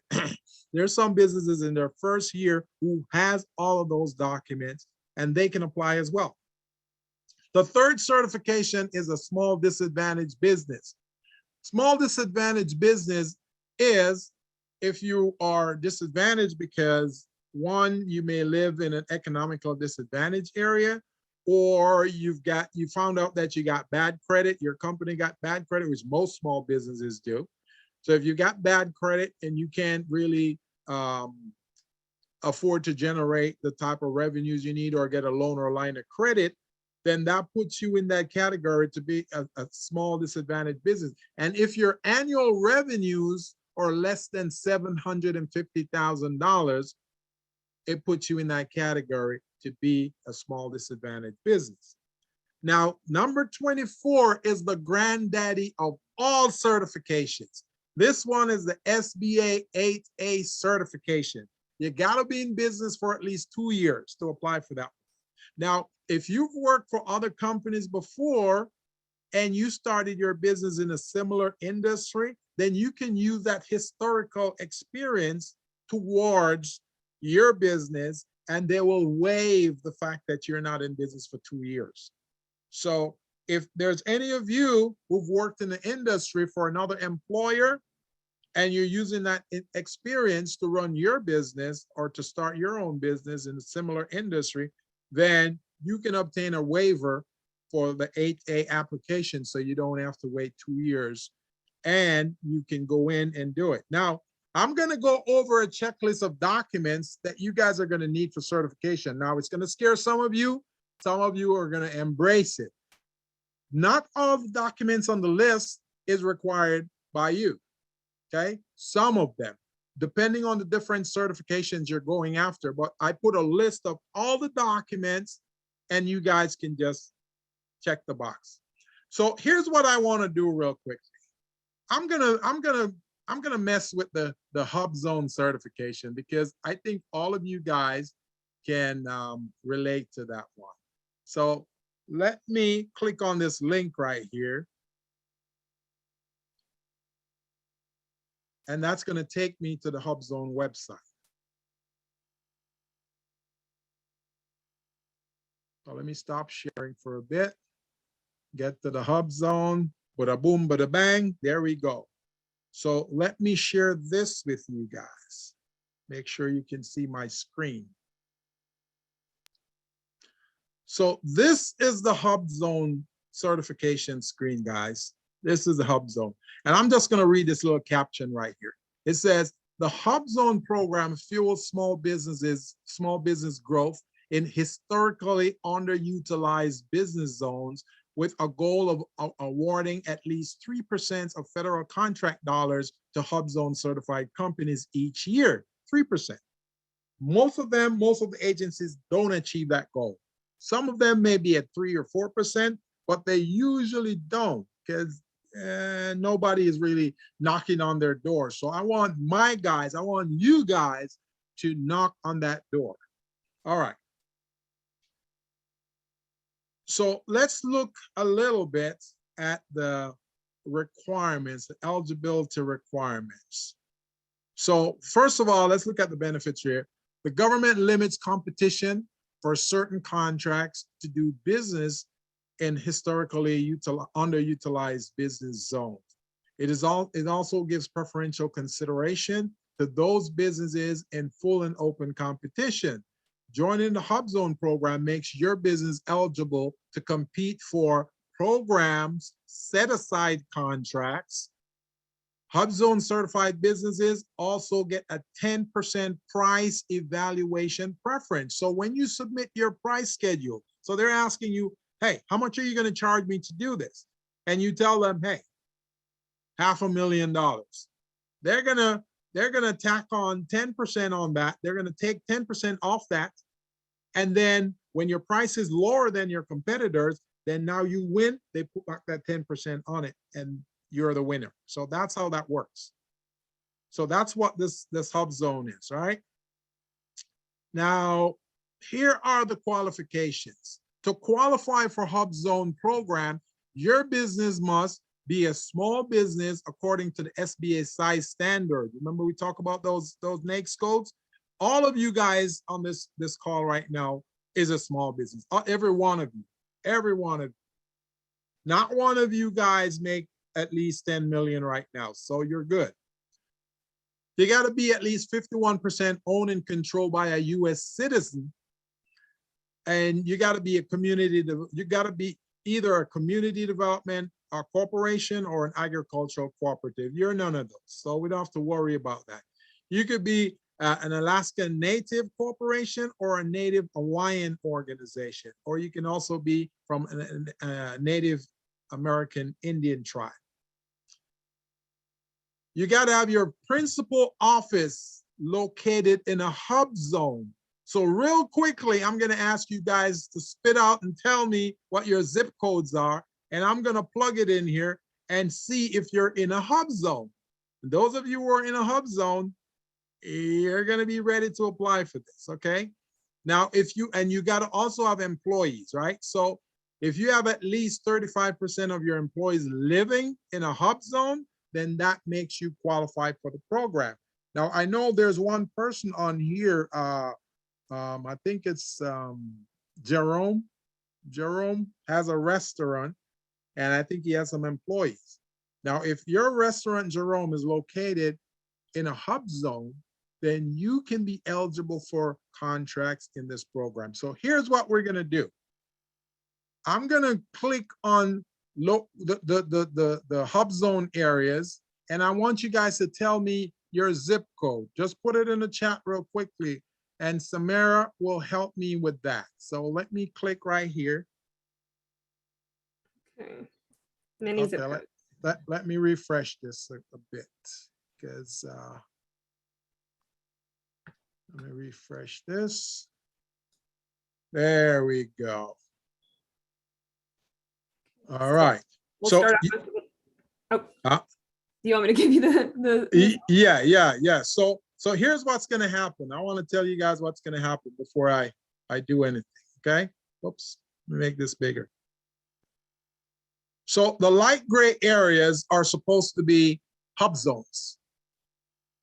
in their first year who has all of those documents, and they can apply as well. The third certification is a small disadvantaged business. Small disadvantaged business is if you are disadvantaged because, one, you may live in an economical disadvantaged area, or you found out that you got bad credit, your company got bad credit, which most small businesses do. So if you got bad credit and you can't really afford to generate the type of revenues you need or get a loan or a line of credit, then that puts you in that category to be a small disadvantaged business. And if your annual revenues are less than $750,000, it puts you in that category to be a small disadvantaged business. Now, number 24 is the granddaddy of all certifications. This one is the SBA 8A certification. You gotta be in business for at least 2 years to apply for that one. Now, if you've worked for other companies before and you started your business in a similar industry, then you can use that historical experience towards your business, and they will waive the fact that you're not in business for 2 years. So if there's any of you who've worked in the industry for another employer and you're using that experience to run your business or to start your own business in a similar industry, then you can obtain a waiver for the 8A application, so you don't have to wait 2 years, and you can go in and do it. Now, I'm going to go over a checklist of documents that you guys are going to need for certification. Now, it's going to scare some of you. Some of you are going to embrace it. Not all the documents on the list is required by you, okay? Some of them, depending on the different certifications you're going after. But I put a list of all the documents, and you guys can just check the box. So here's what I want to do real quickly. I'm gonna mess with the HUBZone certification because I think all of you guys can relate to that one. So let me click on this link right here. And that's going to take me to the HUBZone website. So let me stop sharing for a bit. Get to the HUBZone. Bada boom, bada bang. There we go. So let me share this with you guys. Make sure you can see my screen. So this is the HUBZone certification screen, guys. This is the HUBZone. And I'm just going to read this little caption right here. It says, the HUBZone program fuels small business growth in historically underutilized business zones with a goal of awarding at least 3% of federal contract dollars to HUBZone certified companies each year, 3%. Most of the agencies don't achieve that goal. Some of them may be at 3 or 4%, but they usually don't, because nobody is really knocking on their door. So I want my guys, I want you guys to knock on that door. All right. So let's look a little bit at the requirements, the eligibility requirements. So first of all, let's look at the benefits here. The government limits competition for certain contracts to do business in historically underutilized business zones. It also gives preferential consideration to those businesses in full and open competition. Joining the HUBZone program makes your business eligible to compete for programs, set-aside contracts. HUBZone certified businesses also get a 10% price evaluation preference. So when you submit your price schedule, so they're asking you, hey, how much are you going to charge me to do this? And you tell them, hey, $500,000. They're gonna tack on 10% on that. They're gonna take 10% off that. And then when your price is lower than your competitors, then now you win, they put back that 10% on it and you're the winner. So that's how that works. So that's what this HUBZone is, right? Now, here are the qualifications. To qualify for HUBZone program, your business must be a small business according to the SBA size standard. Remember we talk about those NAICS codes? All of you guys on this call right now is a small business. Every one of you, every one of you. Not one of you guys make at least 10 million right now, so you're good. You got to be at least 51% owned and controlled by a U.S. citizen. And you got to be a community, you got to be either a community development, a corporation, or an agricultural cooperative. You're none of those, so we don't have to worry about that. You could be an Alaska Native corporation or a Native Hawaiian organization, or you can also be from a Native American Indian tribe. You got to have your principal office located in a HUBZone. So real quickly, I'm going to ask you guys to spit out and tell me what your zip codes are, and I'm going to plug it in here and see if you're in a HUBZone. And those of you who are in a HUBZone, you're going to be ready to apply for this, okay? Now, you got to also have employees, right? So if you have at least 35% of your employees living in a HUBZone, then that makes you qualify for the program. Now, I know there's one person on here, I think it's Jerome. Jerome has a restaurant, and I think he has some employees. Now, if your restaurant, Jerome, is located in a HUBZone, then you can be eligible for contracts in this program. So here's what we're gonna do. I'm gonna click on the HUBZone areas, and I want you guys to tell me your zip code. Just put it in the chat real quickly, and Samara will help me with that. So let me click right here. Okay. Okay, let me refresh this a bit, because let me refresh this. There we go. All right. We'll so start off with, do you want me to give you the yeah. So here's what's going to happen. I want to tell you guys what's going to happen before I do anything. Okay. Whoops. Let me make this bigger. So the light gray areas are supposed to be HUBZones.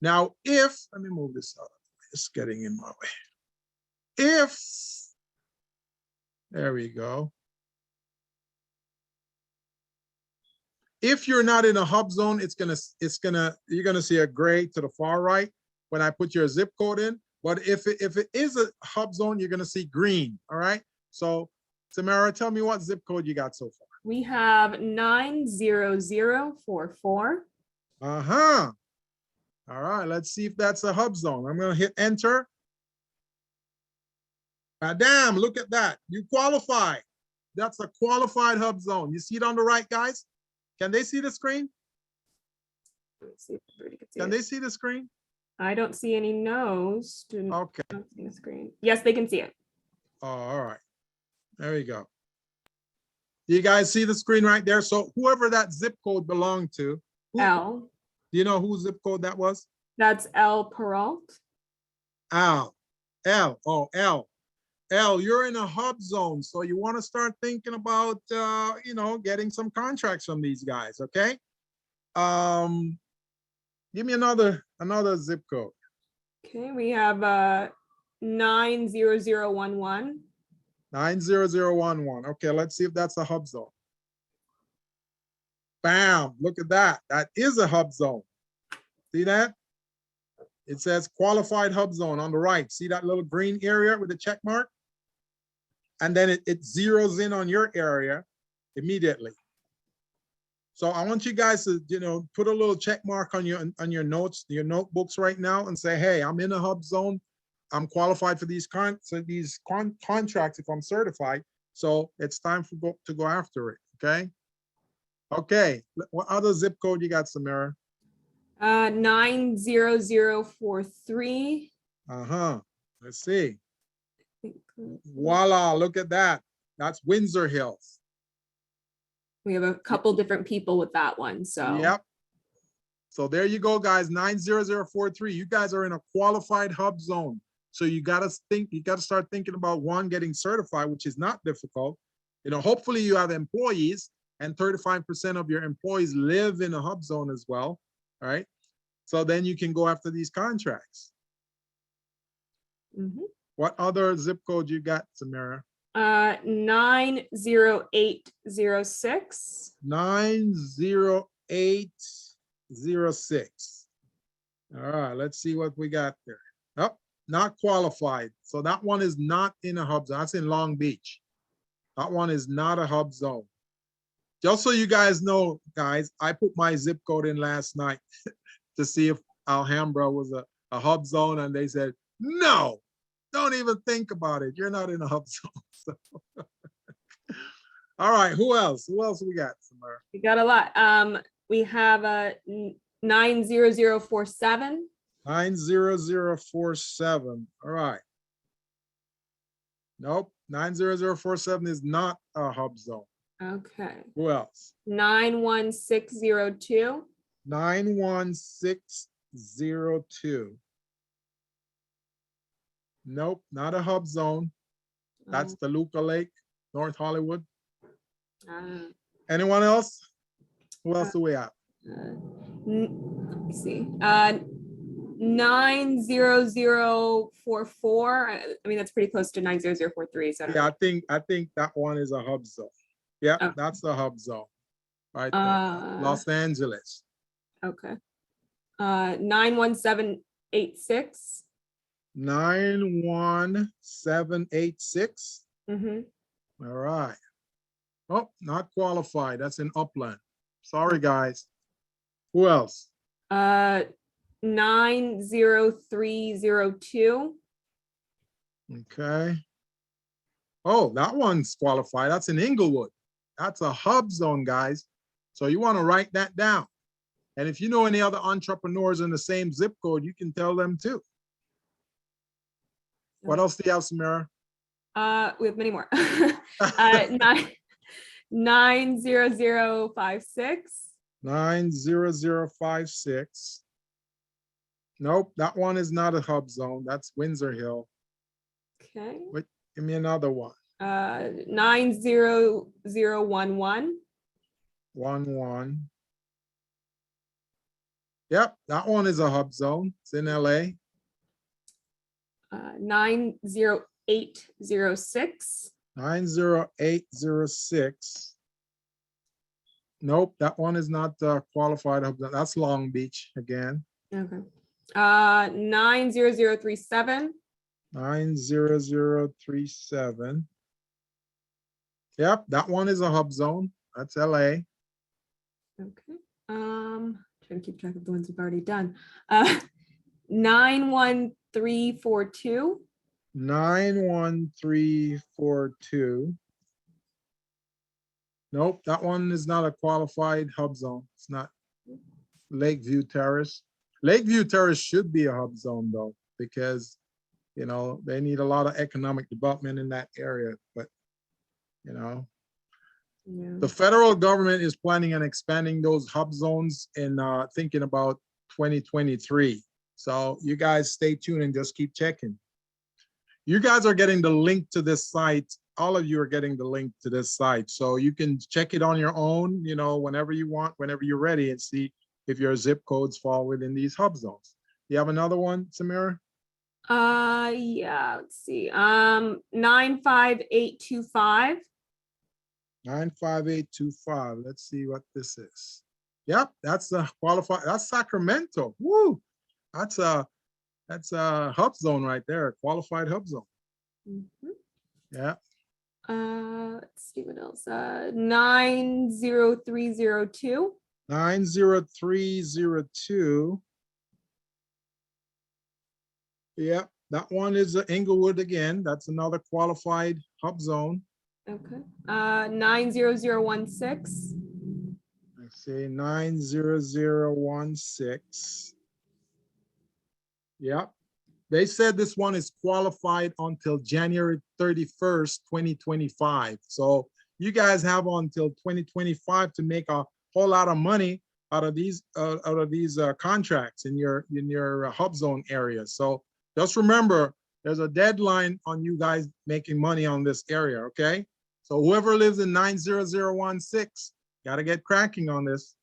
Now, let me move this out. It's getting in my way. There we go. If you're not in a HUBZone, you're gonna see a gray to the far right when I put your zip code in. But if it is a HUBZone, you're gonna see green. All right. So Samara, tell me what zip code you got so far. We have 90044. Uh-huh. All right, let's see if that's a HUBZone. I'm gonna hit enter. Damn, look at that. You qualify. That's a qualified HUBZone. You see it on the right, guys? Can they see the screen? Let's see if everybody can see Can it. they see the screen? I don't see any no's. Okay. Don't see the screen. Yes, they can see it. Oh, all right. There we go. You guys see the screen right there? So whoever that zip code belonged to, L. do you know whose zip code that was? That's L Peralt. L. Oh, L. L, you're in a hub zone, so you want to start thinking about, getting some contracts from these guys, okay? Give me another zip code. Okay, we have 90011. 90011. Okay, let's see if that's a hub zone. Bam, look at that. That is a hub zone. See that? It says qualified hub zone on the right. See that little green area with the check mark? And then it zeroes in on your area immediately. So I want you guys to, put a little check mark on your notes, your notebooks right now, and say, hey, I'm in a hub zone. I'm qualified for these contracts if I'm certified. So it's time to go after it. Okay. Okay. What other zip code you got, Samara? 90043. Let's see. Voila, look at that. That's Windsor Hills. We have a couple different people with that one. So yep. So there you go, guys. 90043. You guys are in a qualified hub zone. So you got to start thinking about one, getting certified, which is not difficult. Hopefully you have employees, and 35% of your employees live in a hub zone as well. All right. So then you can go after these contracts. Mm-hmm. What other zip code you got, Samara? 90806. 90806. All right, let's see what we got there. Oh, not qualified. So that one is not in a hub zone. That's in Long Beach. That one is not a hub zone. Just so you guys know, guys, I put my zip code in last night to see if Alhambra was a hub zone, and they said, no, don't even think about it. You're not in a hub zone. So. All right, who else? Who else we got, Samara? We got a lot. We have a 90047. 90047. All right. Nope. 90047 is not a hub zone. Okay. Who else? 91602. 91602. Nope, not a hub zone. That's Toluca Lake, North Hollywood. Anyone else? Who else do we have? Let me see. 90044. I mean, that's pretty close to 90043. So yeah, I think that one is a hub zone. Yeah, oh. That's the hub zone. Right there. Los Angeles. Okay. 91786. 91786. Mm-hmm. All right. Oh, not qualified. That's in Upland. Sorry, guys. Who else? 90302. Okay. Oh, that one's qualified. That's in Inglewood. That's a hub zone, guys. So you want to write that down. And if you know any other entrepreneurs in the same zip code, you can tell them too. What else do you have, Samara? We have many more. 90056. 90056. Nope, that one is not a hub zone. That's Windsor Hill. Okay. Wait, give me another one. 90011. 11. Yep, that one is a hub zone. It's in LA. 90806. 90806. Nope, that one is not qualified hub zone. That's Long Beach again. Okay. 90037. 90037. Yep, that one is a hub zone. That's LA. Okay. Trying to keep track of the ones we've already done. 91342. 91342. Nope, that one is not a qualified hub zone. It's not. Lakeview Terrace. Lakeview Terrace should be a hub zone though, because they need a lot of economic development in that area. But Yeah. The federal government is planning on expanding those hub zones in thinking about 2023. So you guys stay tuned and just keep checking. You guys are getting the link to this site. All of you are getting the link to this site. So you can check it on your own, you know, whenever you want, whenever you're ready, and see if your zip codes fall within these hub zones. You have another one, Samira? Yeah, let's see. 95825. 95825. Let's see what this is. Yep, that's a qualified. That's Sacramento. Woo! That's a hub zone right there. Qualified hub zone. Mhm. Yeah. Let's see what else. 90302. 90302. Yep, that one is Inglewood again. That's another qualified hub zone. Okay. 90016. Let's see, 90016. Yep. They said this one is qualified until January 31st, 2025. So you guys have until 2025 to make a whole lot of money out of these contracts in your hub zone area. So just remember, there's a deadline on you guys making money on this area, okay? So whoever lives in 90016, got to get cracking on this.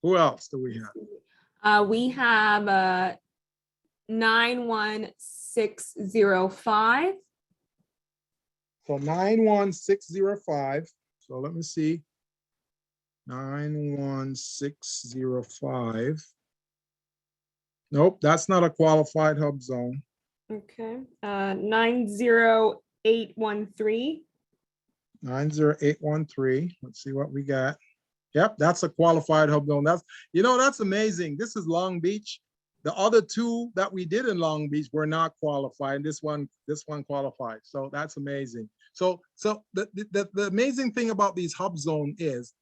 Who else do we have? We have 91605. So 91605. So let me see. 91605. Nope, that's not a qualified hub zone. Okay. 90813. 90813. Let's see what we got. Yep, that's a qualified hub zone. That's, you know, that's amazing. This is Long Beach. The other two that we did in Long Beach were not qualified. This one qualified. So that's amazing. So the amazing thing about these hub zone is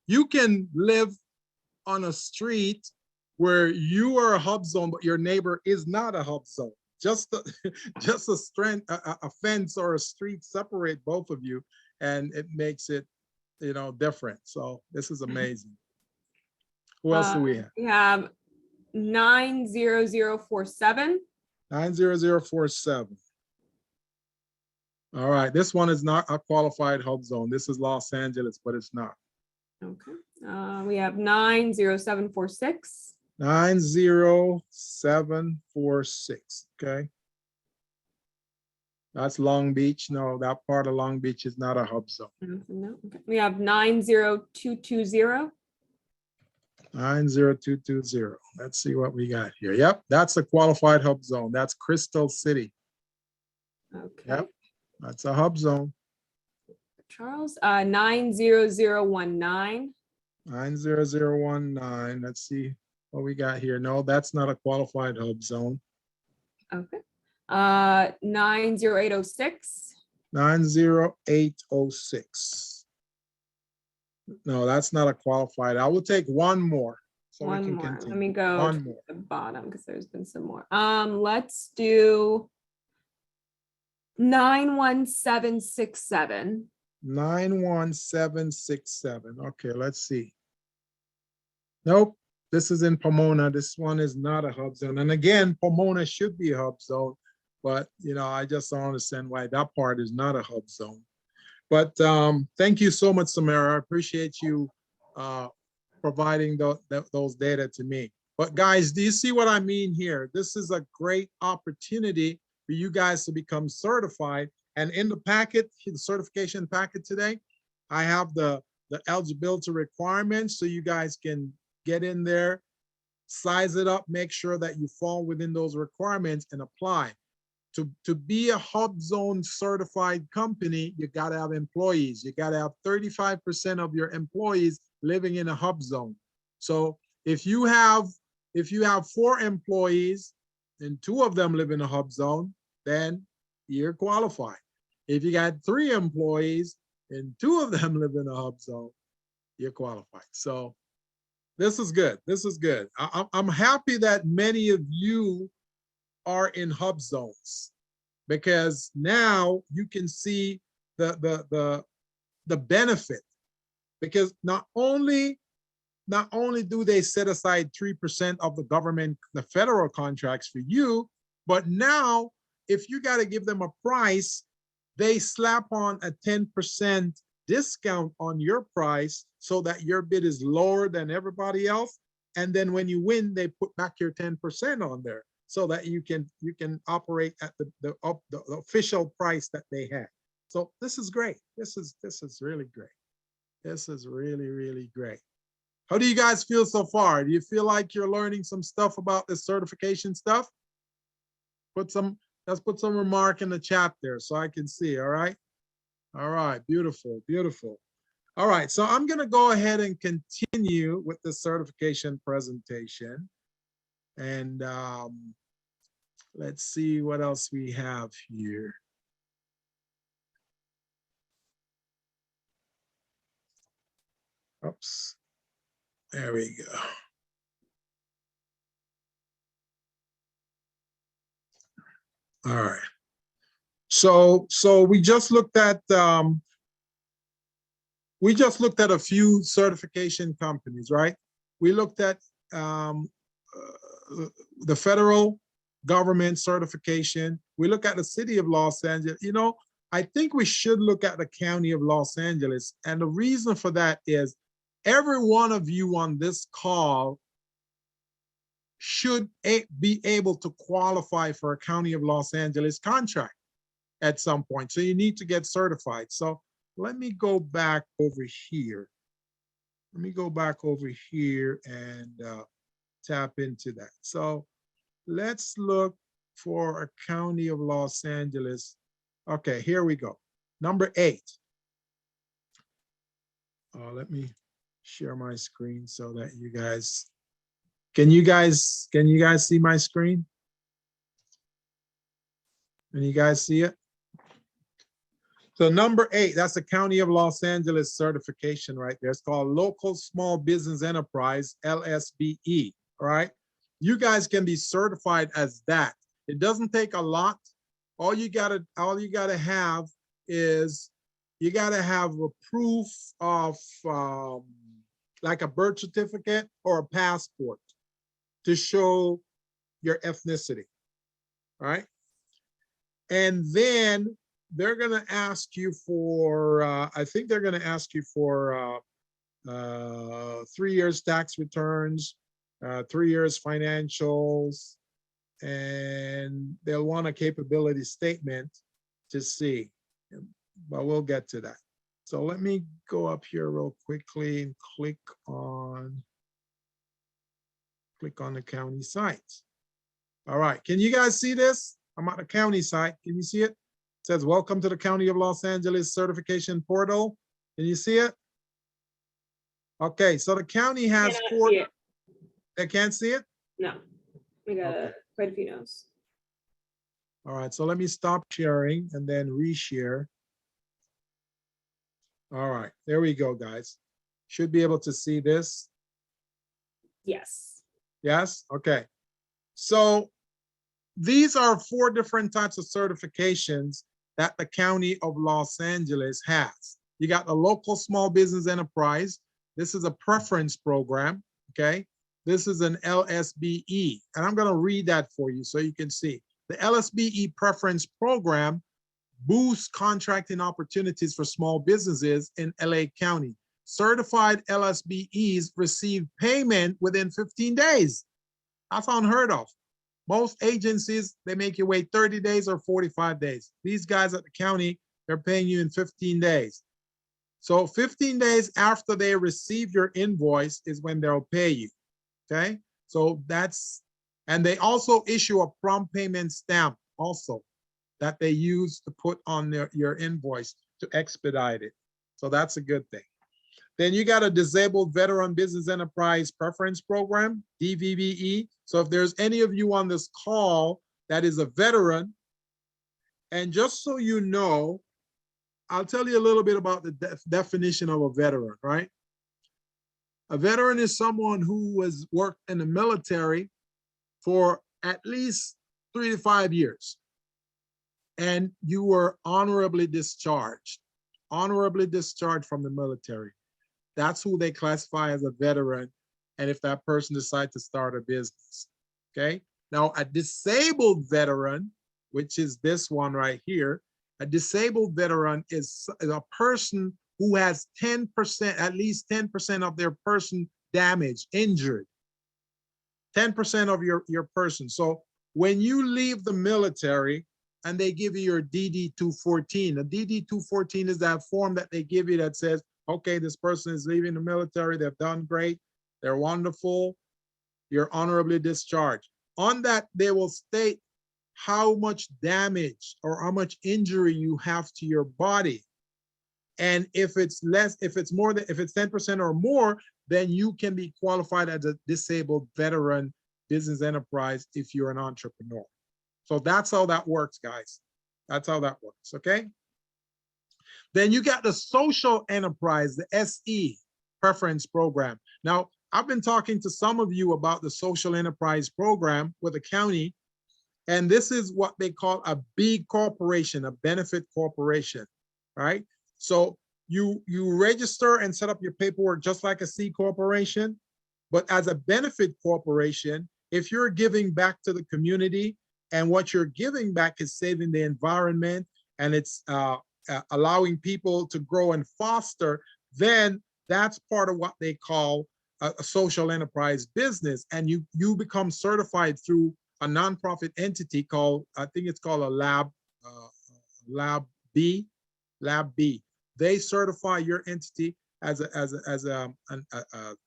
you can live on a street where you are a hub zone, but your neighbor is not a hub zone. Just a fence or a street separate both of you, and it makes it, you know, different. So this is amazing. Who else do we have? We have 90047. 90047. All right, this one is not a qualified hub zone. This is Los Angeles, but it's not. Okay. We have 90746. 90746. Okay. That's Long Beach. No, that part of Long Beach is not a hub zone. No. Okay. We have 90220. 90220. Let's see what we got here. Yep, that's a qualified hub zone. That's Crystal City. Okay. Yep, that's a hub zone. Charles, 90019. 90019. Let's see what we got here. No, that's not a qualified hub zone. Okay. 90806. 90806. No, that's not a qualified. I will take one more. So One we can more. continue. Let me go One to more. the bottom because there's been some more. Let's do 91767. 91767. Okay, let's see. Nope, this is in Pomona. This one is not a hub zone. And again, Pomona should be a hub zone, but you know, I just don't understand why that part is not a hub zone. But thank you so much, Samara. I appreciate you providing those data to me. But guys, do you see what I mean here? This is a great opportunity for you guys to become certified. And in the packet, the certification packet today, I have the eligibility requirements so you guys can get in there, size it up, make sure that you fall within those requirements and apply. To be a HUBZone certified company, you got to have employees. You got to have 35% of your employees living in a HUBZone. So if you have 4 employees and 2 of them live in a HUBZone, then you're qualified. If you got 3 employees and 2 of them live in a HUBZone, you're qualified. So this is good. This is good. I'm happy that many of you are in HUBZones, because now you can see the the benefit, because not only do they set aside 3% of the government, the federal contracts for you, but now if you got to give them a price, they slap on a 10% discount on your price so that your bid is lower than everybody else. And then when you win, they put back your 10% on there so that you can operate at the official price that they had. So this is great. This is really great. This is really, really great. How do you guys feel so far? Do you feel like you're learning some stuff about this certification stuff? Let's put some remark in the chat there so I can see, all right? All right, beautiful, beautiful. All right, so I'm gonna go ahead and continue with the certification presentation. And let's see what else we have here. Oops, there we go. All right. So we just looked at a few certification companies, right? We looked at the federal government certification. We look at the city of Los Angeles. You know, I think we should look at the county of Los Angeles. And the reason for that is every one of you on this call should be able to qualify for a county of Los Angeles contract at some point. So you need to get certified. So let me go back over here. Let me go back over here and tap into that. So let's look for a county of Los Angeles. Okay, here we go. Number 8. Let me share my screen so that you guys, can you guys see my screen? Can you guys see it? So number 8, that's the County of Los Angeles certification right there. It's called Local Small Business Enterprise, LSBE, all right? You guys can be certified as that. It doesn't take a lot. All you gotta have is you gotta have a proof of like a birth certificate or a passport to show your ethnicity, all right? And then they're gonna ask you for, I think they're gonna ask you for 3 years tax returns, 3 years financials, and they'll want a capability statement to see, but we'll get to that. So let me go up here real quickly and click on the county site. All right, can you guys see this? I'm at the county site, can you see it? It says, welcome to the County of Los Angeles certification portal. Can you see it? Okay, so the county has 4. They can't see it? No, we got quite a few no's. All right, so let me stop sharing and then reshare. All right, there we go, guys. Should be able to see this. Yes. Yes, okay. So these are 4 different types of certifications that the County of Los Angeles has. You got the Local Small Business Enterprise. This is a preference program, okay? This is an LSBE, and I'm gonna read that for you so you can see. The LSBE preference program boosts contracting opportunities for small businesses in LA County. Certified LSBEs receive payment within 15 days. That's unheard of. Most agencies, they make you wait 30 days or 45 days. These guys at the county, they're paying you in 15 days. So 15 days after they receive your invoice is when they'll pay you, okay? So that's, and they also issue a prompt payment stamp also that they use to put on your invoice to expedite it. So that's a good thing. Then you got a Disabled Veteran Business Enterprise Preference Program, DVBE. So if there's any of you on this call that is a veteran, and just so you know, I'll tell you a little bit about the definition of a veteran, right? A veteran is someone who has worked in the military for at least 3 to 5 years, and you were honorably discharged. honorably discharged from the military. That's who they classify as a veteran. And if that person decides to start a business, okay? Now, a disabled veteran, which is this one right here, a disabled veteran is a person who has 10%, at least 10% of their person damaged, injured, 10% of your person. So when you leave the military and they give you your DD-214, the DD-214 is that form that they give you that says, okay, this person is leaving the military, they've done great, they're wonderful, you're honorably discharged. On that, they will state how much damage or how much injury you have to your body. And if it's less, if it's more than, if it's 10% or more, then you can be qualified as a disabled veteran business enterprise if you're an entrepreneur. So that's how that works, guys. That's how that works, okay? Then you got the social enterprise, the SE preference program. Now, I've been talking to some of you about the social enterprise program with the county, and this is what they call a B corporation, a benefit corporation, right? So you register and set up your paperwork just like a C corporation, but as a benefit corporation, if you're giving back to the community and what you're giving back is saving the environment and it's allowing people to grow and foster, then that's part of what they call a social enterprise business. And you become certified through a nonprofit entity called, I think it's called a Lab B. They certify your entity as a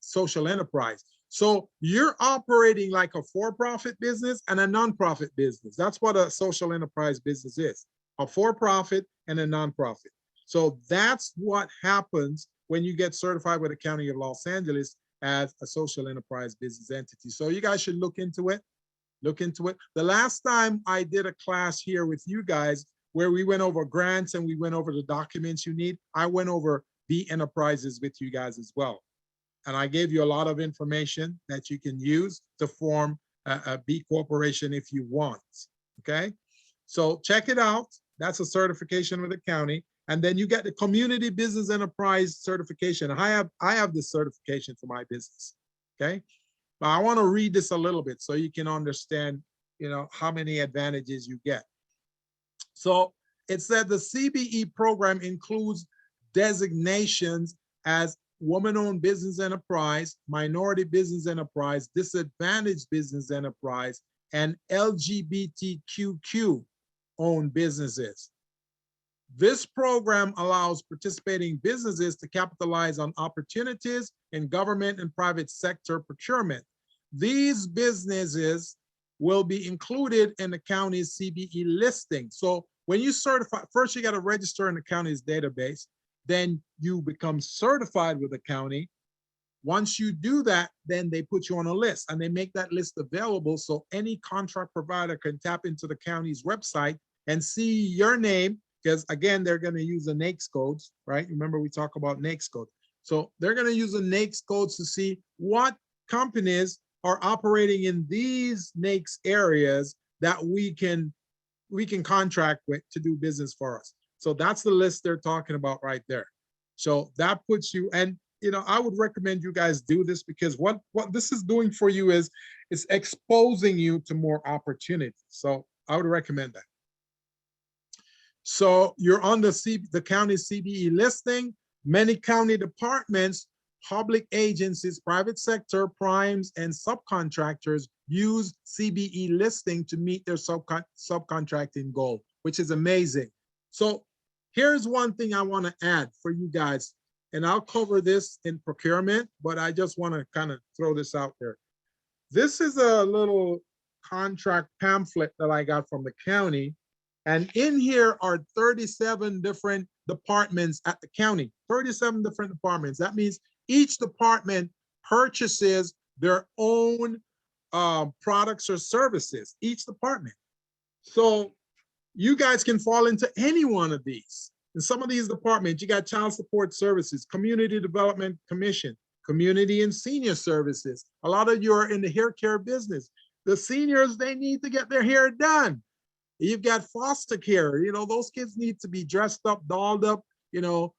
social enterprise. So you're operating like a for-profit business and a nonprofit business. That's what a social enterprise business is, a for-profit and a nonprofit. So that's what happens when you get certified with the County of Los Angeles as a social enterprise business entity. So you guys should look into it. Look into it. The last time I did a class here with you guys where we went over grants and we went over the documents you need, I went over B enterprises with you guys as well. And I gave you a lot of information that you can use to form a B corporation if you want, okay? So check it out. That's a certification with the county. And then you get the community business enterprise certification. I have this certification for my business, okay? But I want to read this a little bit so you can understand, you know, how many advantages you get. So it said the CBE program includes designations as woman-owned business enterprise, minority business enterprise, disadvantaged business enterprise, and LGBTQ-owned businesses. This program allows participating businesses to capitalize on opportunities in government and private sector procurement. These businesses will be included in the county's CBE listing. So when you certify, first you got to register in the county's database, then you become certified with the county. Once you do that, then they put you on a list and they make that list available so any contract provider can tap into the county's website and see your name, because again, they're going to use the NAICS codes, right? Remember we talk about NAICS codes. So they're going to use the NAICS codes to see what companies are operating in these NAICS areas that we can contract with to do business for us. So that's the list they're talking about right there. So that puts you, and you know, I would recommend you guys do this because what this is doing for you is it's exposing you to more opportunities. So I would recommend that. So you're on the county CBE listing. Many county departments, public agencies, private sector, primes, and subcontractors use CBE listing to meet their subcontracting goal, which is amazing. So here's one thing I want to add for you guys, and I'll cover this in procurement, but I just want to kind of throw this out there. This is a little contract pamphlet that I got from the county, and in here are 37 different departments at the county, 37 different departments. That means each department purchases their own products or services, each department. So you guys can fall into any one of these. In some of these departments, you got child support services, community development commission, community and senior services. A lot of you are in the hair care business. The seniors, they need to get their hair done. You've got foster care. You know, those kids need to be dressed up, dolled up, use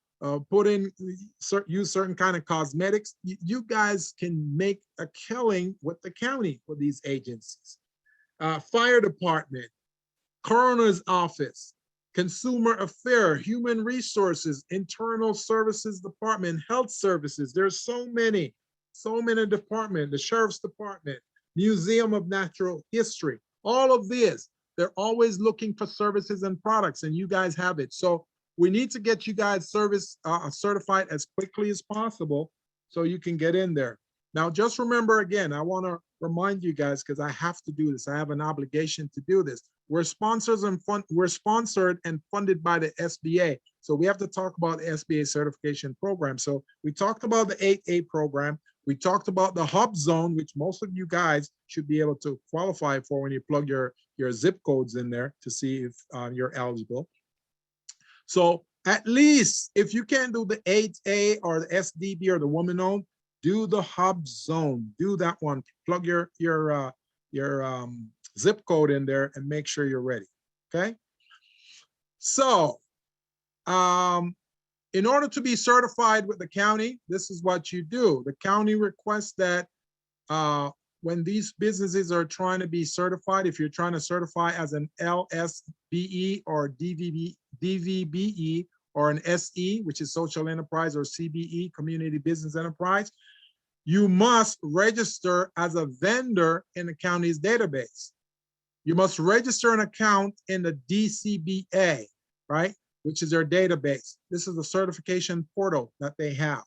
certain kind of cosmetics, you guys can make a killing with the county for these agencies. Fire department, coroner's office, consumer affairs, human resources, internal services department, health services. There's so many departments, the sheriff's department, museum of natural history, all of this. They're always looking for services and products, and you guys have it. So we need to get you guys certified as quickly as possible so you can get in there. Now, just remember again, I want to remind you guys, because I have to do this. I have an obligation to do this. We're sponsored and funded by the SBA. So we have to talk about the SBA certification program. So we talked about the 8A program. We talked about the HUBZone, which most of you guys should be able to qualify for when you plug your zip codes in there to see if you're eligible. So at least if you can't do the 8A or the SDB or the woman-owned, do the HUBZone. Do that one. Plug your zip code in there and make sure you're ready. Okay. So in order to be certified with the county, this is what you do. The county requests that when these businesses are trying to be certified, if you're trying to certify as an LSBE or DVBE or an SE, which is social enterprise, or CBE, community business enterprise, you must register as a vendor in the county's database. You must register an account in the DCBA, right? Which is their database. This is the certification portal that they have.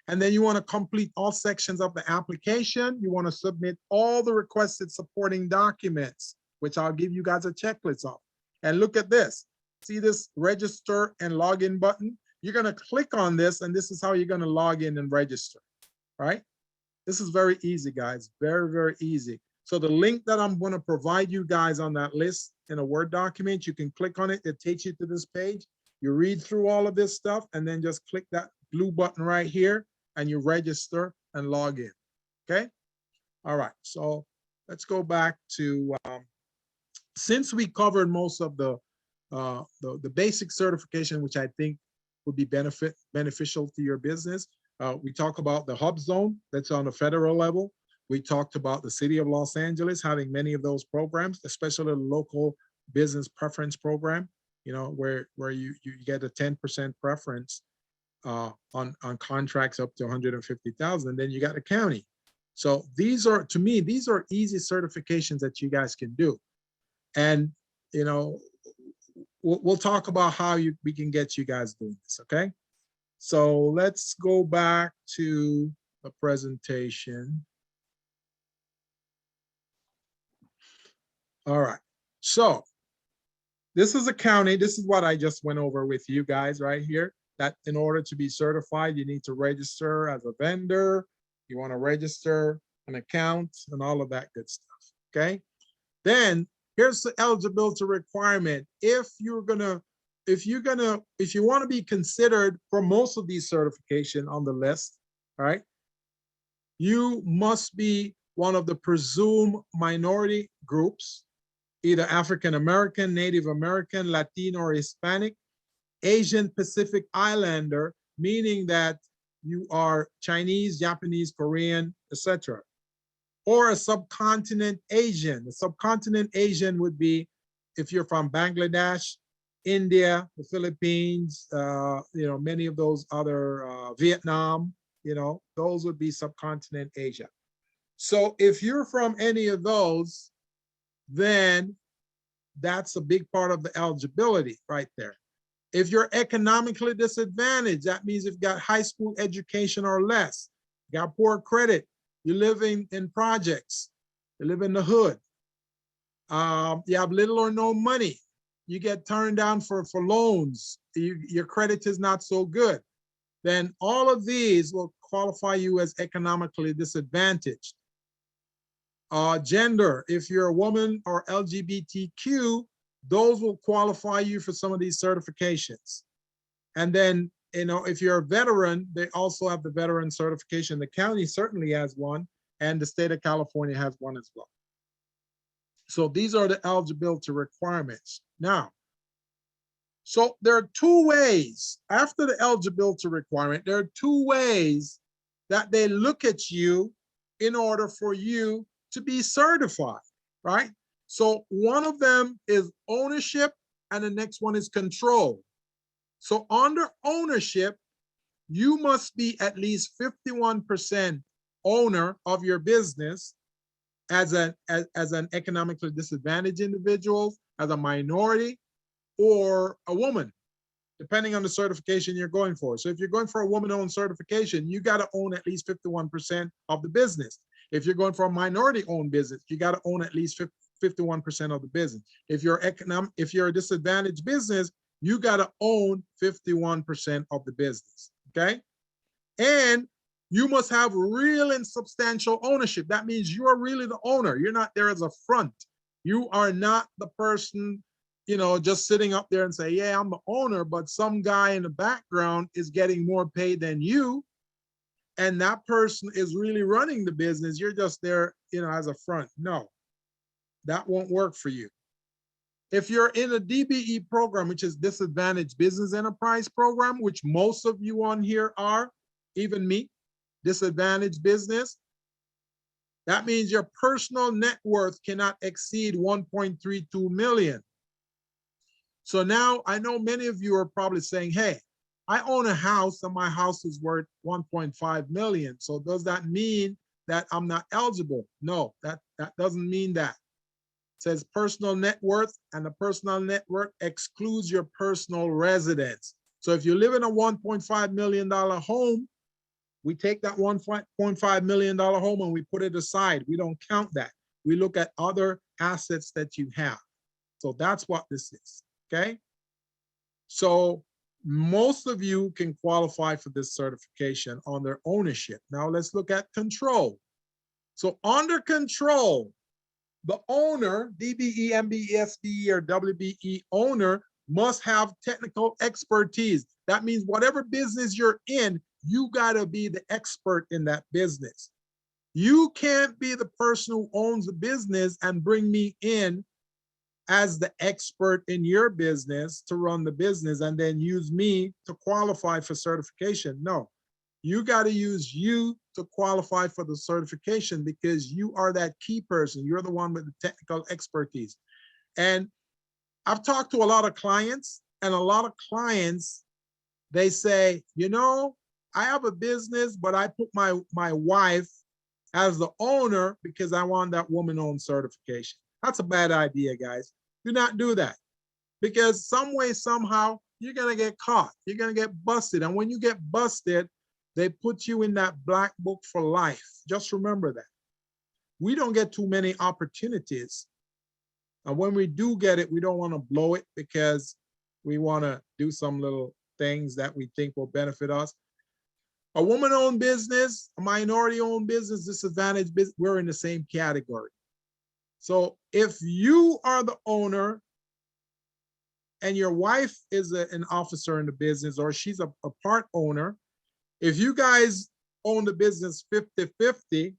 And then you want to complete all sections of the application. You want to submit all the requested supporting documents, which I'll give you guys a checklist of. And look at this. See this register and login button? You're going to click on this, and this is how you're going to log in and register, right? This is very easy, guys. Very, very easy. So the link that I'm going to provide you guys on that list in a Word document, you can click on it. It takes you to this page. You read through all of this stuff and then just click that blue button right here and you register and log in. Okay. All right. So let's go back to, since we covered most of the basic certification, which I think would be beneficial to your business. We talk about the HUBZone that's on the federal level. We talked about the city of Los Angeles having many of those programs, especially the local business preference program, where you get a 10% preference on contracts up to 150,000. Then you got the county. So these are, to me, these are easy certifications that you guys can do. And, we'll talk about how we can get you guys doing this, okay? So let's go back to the presentation. All right, so this is a county. This is what I just went over with you guys right here, that in order to be certified, you need to register as a vendor. You want to register an account and all of that good stuff, okay? Then here's the eligibility requirement. If you want to be considered for most of these certification on the list, all right, you must be one of the presumed minority groups, either African American, Native American, Latino, or Hispanic, Asian Pacific Islander, meaning that you are Chinese, Japanese, Korean, etc., or a subcontinent Asian. The subcontinent Asian would be if you're from Bangladesh, India, the Philippines, many of those other, Vietnam, those would be subcontinent Asia. So if you're from any of those, then that's a big part of the eligibility right there. If you're economically disadvantaged, that means if you've got high school education or less, you got poor credit, you're living in projects, you live in the hood, you have little or no money, you get turned down for loans, your credit is not so good, then all of these will qualify you as economically disadvantaged. Gender, if you're a woman or LGBTQ, those will qualify you for some of these certifications. And then, if you're a veteran, they also have the veteran certification. The county certainly has one, and the state of California has one as well. So these are the eligibility requirements. Now, So there are two ways, after the eligibility requirement, there are two ways that they look at you in order for you to be certified, right? So one of them is ownership and the next one is control. So under ownership, you must be at least 51% owner of your business as an economically disadvantaged individual, as a minority, or a woman, depending on the certification you're going for. So if you're going for a woman-owned certification, you got to own at least 51% of the business. If you're going for a minority-owned business, you got to own at least 51% of the business. If you're a disadvantaged business, you got to own 51% of the business, okay? And you must have real and substantial ownership. That means you are really the owner. You're not there as a front. You are not the person, you know, just sitting up there and say, yeah, I'm the owner, but some guy in the background is getting more paid than you. And that person is really running the business. You're just there, you know, as a front. No, that won't work for you. If you're in a DBE program, which is Disadvantaged Business Enterprise Program, which most of you on here are, even me, disadvantaged business, that means your personal net worth cannot exceed 1.32 million. So now I know many of you are probably saying, hey, I own a house and my house is worth 1.5 million. So does that mean that I'm not eligible? No, that doesn't mean that. It says personal net worth, and the personal net worth excludes your personal residence. So if you live in a $1.5 million home, we take that $1.5 million home and we put it aside. We don't count that. We look at other assets that you have. So that's what this is, okay? So most of you can qualify for this certification under ownership. Now let's look at control. So under control, the owner, DBE, MBE, SBE, or WBE owner must have technical expertise. That means whatever business you're in, you gotta be the expert in that business. You can't be the person who owns the business and bring me in as the expert in your business to run the business and then use me to qualify for certification. No, you gotta use you to qualify for the certification because you are that key person. You're the one with the technical expertise. And I've talked to a lot of clients, and a lot of clients, they say, you know, I have a business, but I put my wife as the owner because I want that woman-owned certification. That's a bad idea, guys. Do not do that, because some way, somehow, you're gonna get caught. You're gonna get busted. And when you get busted, they put you in that black book for life. Just remember that. We don't get too many opportunities. And when we do get it, we don't want to blow it because we want to do some little things that we think will benefit us. A woman-owned business, a minority-owned business, disadvantaged business, we're in the same category. So if you are the owner and your wife is an officer in the business, or she's a part owner, if you guys own the business 50-50,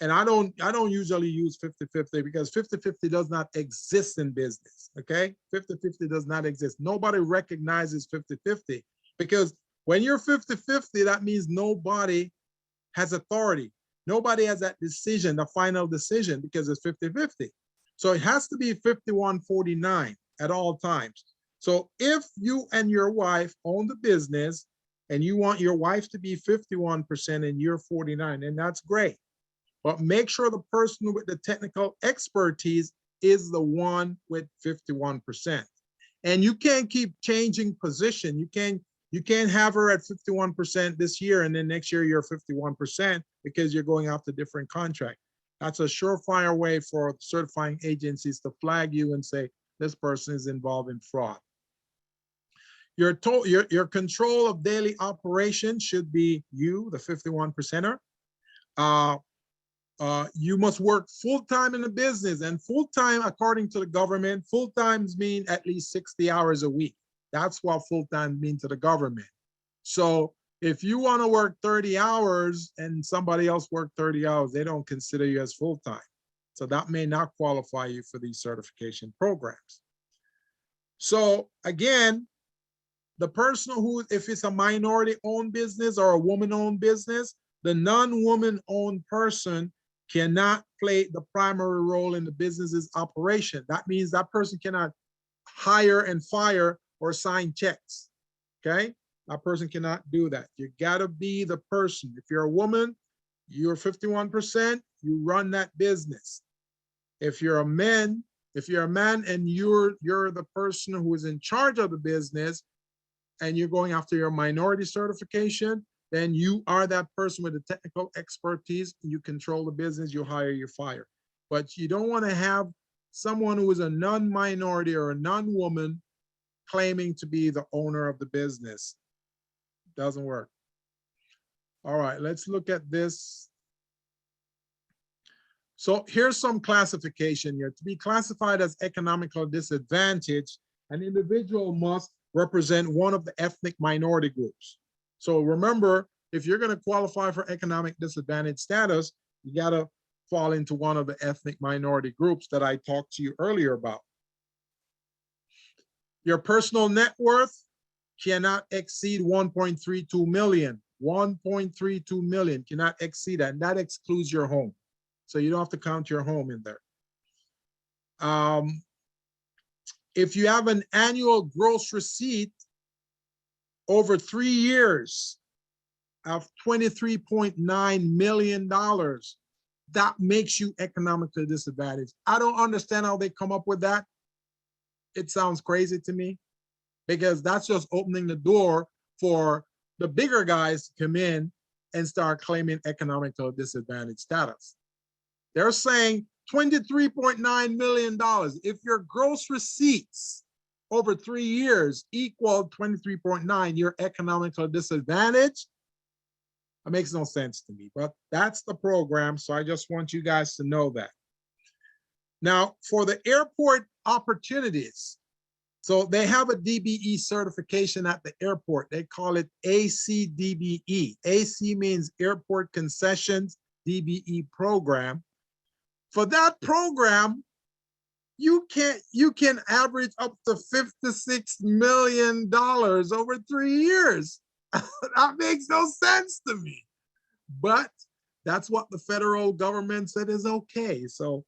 and I don't usually use 50-50 because 50-50 does not exist in business, okay? 50-50 does not exist. Nobody recognizes 50-50 because when you're 50-50, that means nobody has authority. Nobody has that decision, the final decision, because it's 50-50. So it has to be 51-49 at all times. So if you and your wife own the business and you want your wife to be 51% and you're 49, and that's great. But make sure the person with the technical expertise is the one with 51%. And you can't keep changing position. You can't have her at 51% this year and then next year you're 51% because you're going after different contract. That's a surefire way for certifying agencies to flag you and say, this person is involved in fraud. Your control of daily operation should be you, the 51%er. You must work full-time in the business, and full-time, according to the government, full-times mean at least 60 hours a week. That's what full-time means to the government. So if you want to work 30 hours and somebody else worked 30 hours, they don't consider you as full-time. So that may not qualify you for these certification programs. So again, the person who, if it's a minority owned business or a woman owned business, the non-woman owned person cannot play the primary role in the business's operation. That means that person cannot hire and fire or sign checks, okay? That person cannot do that. You gotta be the person. If you're a woman, you're 51%, you run that business. If you're a man and you're the person who is in charge of the business and you're going after your minority certification, then you are that person with the technical expertise. You control the business, you hire, you fire. But you don't want to have someone who is a non-minority or a non-woman claiming to be the owner of the business. Doesn't work. All right, let's look at this. So here's some classification here. To be classified as economical disadvantage, an individual must represent one of the ethnic minority groups. So remember, if you're going to qualify for economic disadvantage status, you got to fall into one of the ethnic minority groups that I talked to you earlier about. Your personal net worth cannot exceed 1.32 million. 1.32 million cannot exceed that, and that excludes your home. So you don't have to count your home in there. If you have an annual gross receipt over 3 years of $23.9 million, that makes you economically disadvantaged. I don't understand how they come up with that. It sounds crazy to me, because that's just opening the door for the bigger guys to come in and start claiming economical disadvantage status. They're saying $23.9 million. If your gross receipts over 3 years equal 23.9, you're economical disadvantage. That makes no sense to me, but that's the program. So I just want you guys to know that. Now, for the airport opportunities, so they have a DBE certification at the airport. They call it ACDBE. AC means Airport Concessions DBE program. For that program, you can average up to $56 million over 3 years. That makes no sense to me. But that's what the federal government said is okay. So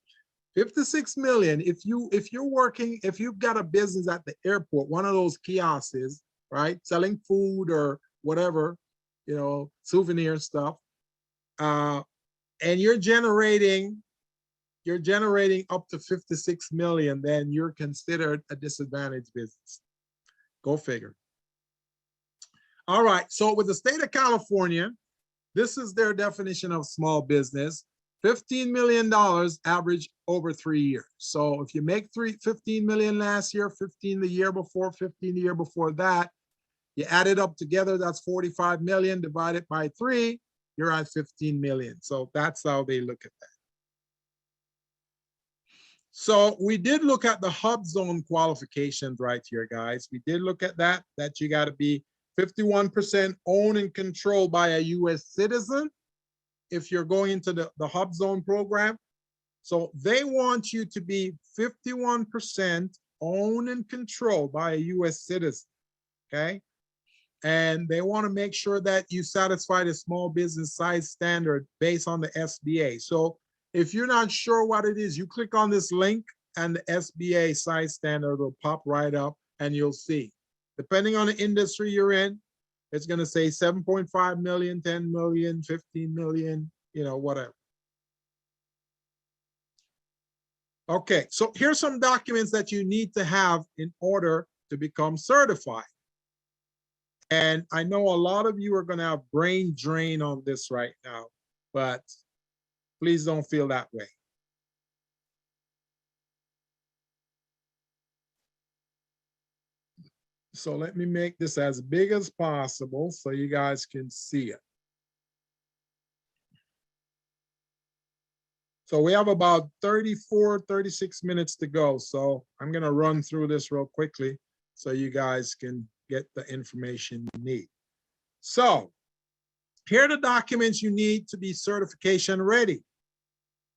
56 million, if you've got a business at the airport, one of those kiosks, right, selling food or whatever, you know, souvenir stuff, and you're generating up to 56 million, then you're considered a disadvantaged business. Go figure. All right, so with the state of California, this is their definition of small business. $15 million average over 3 years. So if you make 15 million last year, 15 the year before, 15 the year before that, you add it up together, that's 45 million divided by 3, you're at 15 million. So that's how they look at that. So we did look at the HUBZone qualifications right here, guys. We did look at that you got to be 51% owned and controlled by a US citizen if you're going into the HUBZone program. So they want you to be 51% owned and controlled by a US citizen, okay? And they want to make sure that you satisfy the small business size standard based on the SBA. So if you're not sure what it is, you click on this link and the SBA size standard will pop right up and you'll see. Depending on the industry you're in, it's going to say 7.5 million, 10 million, 15 million, you know, whatever. Okay, so here's some documents that you need to have in order to become certified. And I know a lot of you are going to have brain drain on this right now, but please don't feel that way. So let me make this as big as possible so you guys can see it. So we have about 36 minutes to go. So I'm going to run through this real quickly so you guys can get the information you need. So here are the documents you need to be certification ready.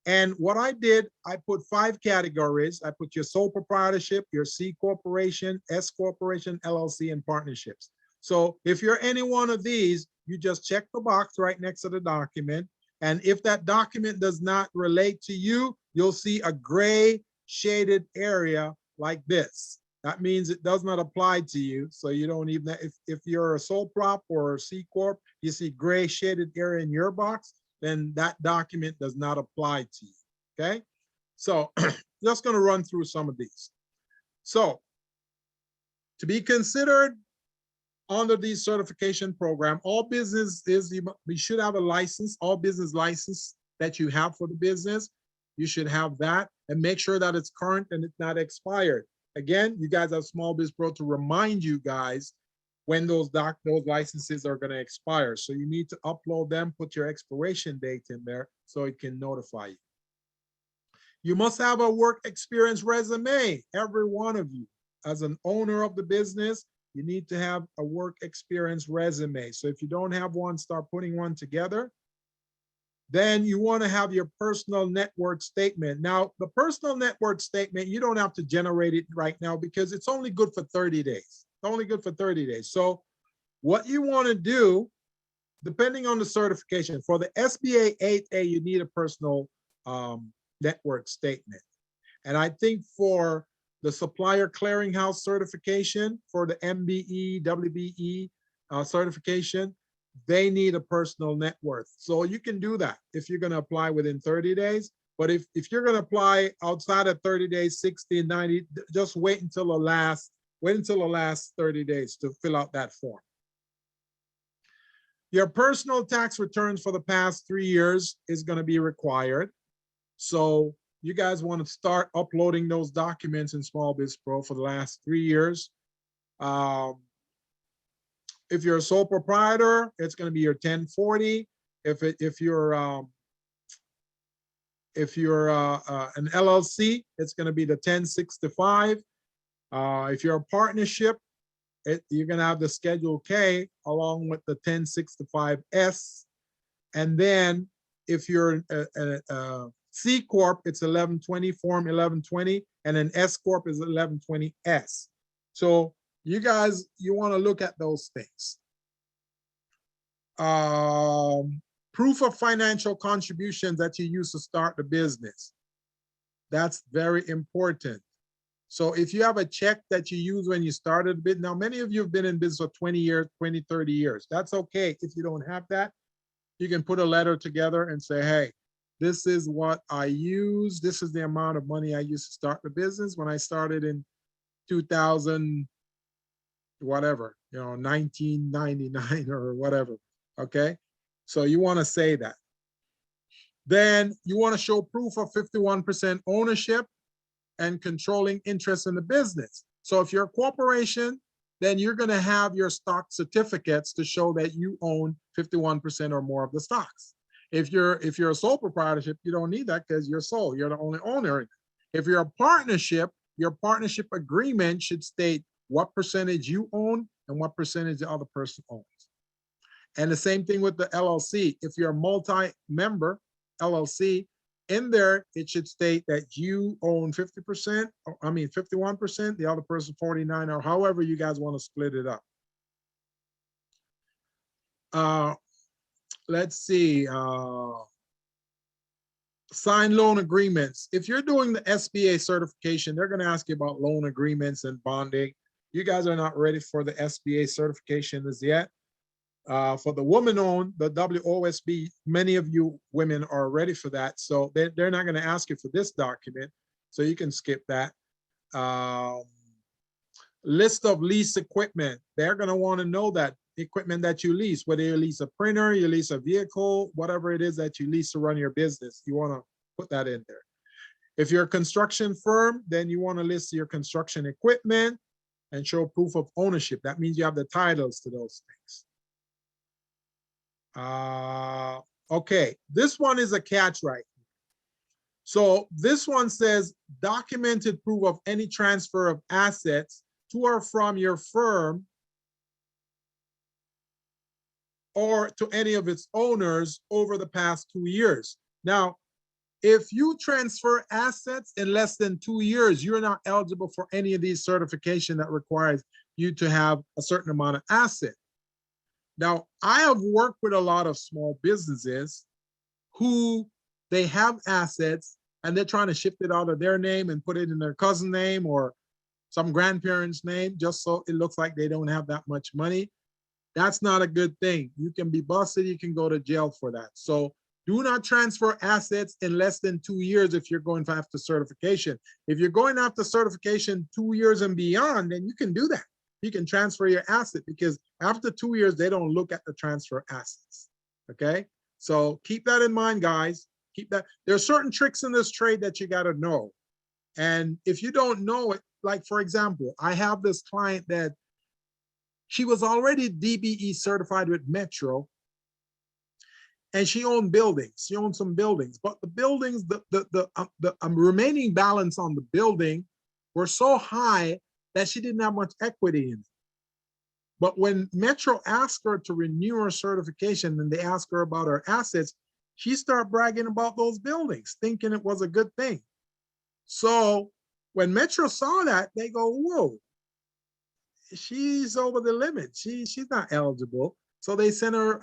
And what I did, I put 5 categories. I put your sole proprietorship, your C corporation, S corporation, LLC, and partnerships. So if you're any one of these, you just check the box right next to the document. And if that document does not relate to you, you'll see a gray shaded area like this. That means it does not apply to you. So you don't even, if you're a sole prop or a C corp, you see gray shaded area in your box, then that document does not apply to you, okay? So just gonna run through some of these. So to be considered under the certification program, all businesses, you should have a license, all business license that you have for the business. You should have that and make sure that it's current and it's not expired. Again, you guys have Small Biz Pro to remind you guys when those licenses are going to expire. So you need to upload them, put your expiration date in there so it can notify you. You must have a work experience resume, every one of you. As an owner of the business, you need to have a work experience resume. So if you don't have one, start putting one together. Then you want to have your personal net worth statement. Now, the personal net worth statement, you don't have to generate it right now because it's only good for 30 days. It's only good for 30 days. So what you want to do, depending on the certification, for the SBA 8A, you need a personal net worth statement. And I think for the supplier clearinghouse certification, for the MBE, WBE certification, they need a personal net worth. So you can do that if you're going to apply within 30 days. But if you're going to apply outside of 30 days, 60 and 90, just wait until the last 30 days to fill out that form. Your personal tax returns for the past 3 years is going to be required. So you guys want to start uploading those documents in Small Biz Pro for the last 3 years. If you're a sole proprietor, it's going to be your 1040. If you're an LLC, it's going to be the 1065. If you're a partnership, you're going to have the Schedule K along with the 1065S. And then if you're a C Corp, it's 1120, Form 1120, and an S Corp is 1120S. So you guys, you want to look at those things. Proof of financial contributions that you use to start the business. That's very important. So if you have a check that you use when you started a business, now many of you have been in business for 20 years, 20, 30 years. That's okay. If you don't have that, you can put a letter together and say, hey, this is what I use. This is the amount of money I used to start the business when I started in 2000, whatever, 1999 or whatever, okay? So you want to say that. Then you want to show proof of 51% ownership and controlling interest in the business. So if you're a corporation, then you're going to have your stock certificates to show that you own 51% or more of the stocks. If you're a sole proprietorship, you don't need that because you're sole, you're the only owner. If you're a partnership, your partnership agreement should state what percentage you own and what percentage the other person owns. And the same thing with the LLC. If you're a multi-member LLC, in there, it should state that you own 50%, I mean 51%, the other person 49, or however you guys want to split it up. Let's see, sign loan agreements. If you're doing the SBA certification, they're going to ask you about loan agreements and bonding. You guys are not ready for the SBA certification as yet. For the woman-owned, the WOSB, many of you women are ready for that. So they're not going to ask you for this document. So you can skip that. List of lease equipment. They're going to want to know that equipment that you lease, whether you lease a printer, you lease a vehicle, whatever it is that you lease to run your business. You want to put that in there. If you're a construction firm, then you want to list your construction equipment and show proof of ownership. That means you have the titles to those things. Okay, this one is a catch right here. So this one says documented proof of any transfer of assets to or from your firm or to any of its owners over the past 2 years. Now, If you transfer assets in less than 2 years, you're not eligible for any of these certification that requires you to have a certain amount of asset. Now, I have worked with a lot of small businesses who they have assets and they're trying to shift it out of their name and put it in their cousin's name or some grandparent's name, just so it looks like they don't have that much money. That's not a good thing. You can be busted, you can go to jail for that. So do not transfer assets in less than 2 years if you're going after certification. If you're going after certification 2 years and beyond, then you can do that. You can transfer your asset because after 2 years, they don't look at the transfer assets, okay? So keep that in mind, guys. Keep that. There are certain tricks in this trade that you gotta know. And if you don't know it, like for example, I have this client that she was already DBE certified with Metro, and she owned buildings. She owned some buildings, but the buildings, the remaining balance on the building were so high that she didn't have much equity in it. But when Metro asked her to renew her certification and they asked her about her assets, she started bragging about those buildings, thinking it was a good thing. So when Metro saw that, they go, whoa, she's over the limit. She's not eligible. So they sent her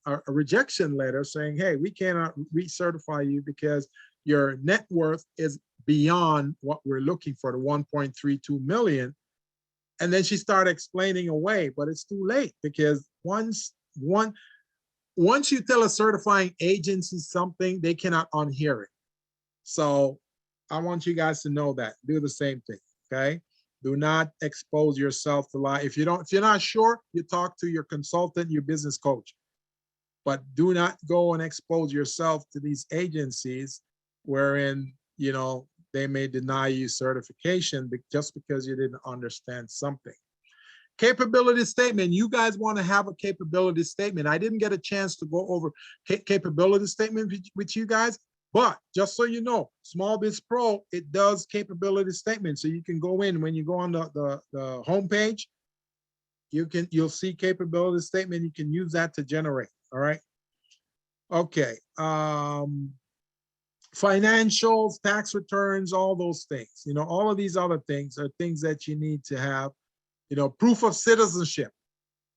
a rejection letter saying, hey, we cannot recertify you because your net worth is beyond what we're looking for, the 1.32 million. And then she started explaining away, but it's too late because once you tell a certifying agency something, they cannot unhear it. So I want you guys to know that. Do the same thing, okay? Do not expose yourself to lie. If you're not sure, you talk to your consultant, your business coach. But do not go and expose yourself to these agencies wherein, you know, they may deny you certification just because you didn't understand something. Capability statement. You guys want to have a capability statement. I didn't get a chance to go over capability statement with you guys, but just so you know, Small Biz Pro, it does capability statement. So you can go in when you go on the homepage, you'll see capability statement. You can use that to generate. All right. Okay. Financials, tax returns, all those things. You know, all of these other things are things that you need to have. You know, proof of citizenship.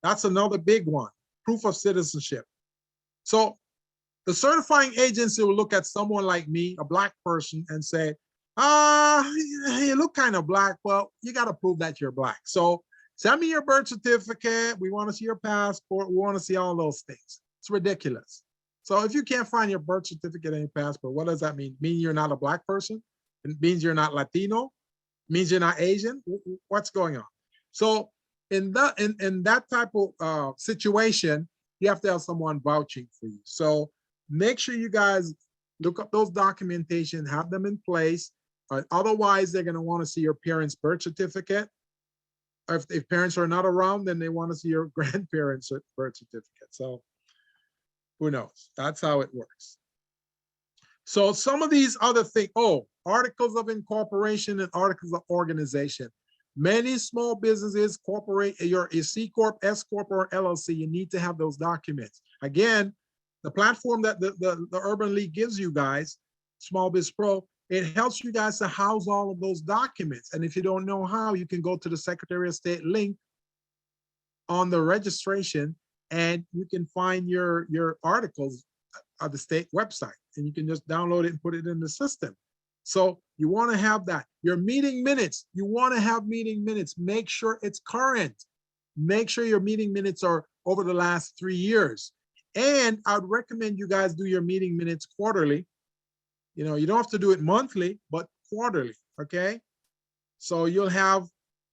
That's another big one. Proof of citizenship. So the certifying agency will look at someone like me, a Black person, and say, you look kind of Black. Well, you got to prove that you're Black. So send me your birth certificate. We want to see your passport. We want to see all those things. It's ridiculous. So if you can't find your birth certificate and your passport, what does that mean? Mean you're not a Black person? It means you're not Latino? It means you're not Asian? What's going on? So in that type of situation, you have to have someone vouching for you. So make sure you guys look up those documentation, have them in place. Otherwise, they're going to want to see your parents' birth certificate. If parents are not around, then they want to see your grandparents' birth certificate. So who knows? That's how it works. So some of these other things, articles of incorporation and articles of organization. Many small businesses corporate, your C Corp, S Corp, or LLC, you need to have those documents. Again, the platform that the Urban League gives you guys, Small Biz Pro, it helps you guys to house all of those documents. And if you don't know how, you can go to the Secretary of State link on the registration and you can find your articles at the state website and you can just download it and put it in the system. So you want to have that. Your meeting minutes, you want to have meeting minutes. Make sure it's current. Make sure your meeting minutes are over the last 3 years. And I would recommend you guys do your meeting minutes quarterly. You know, you don't have to do it monthly, but quarterly, okay? So you'll have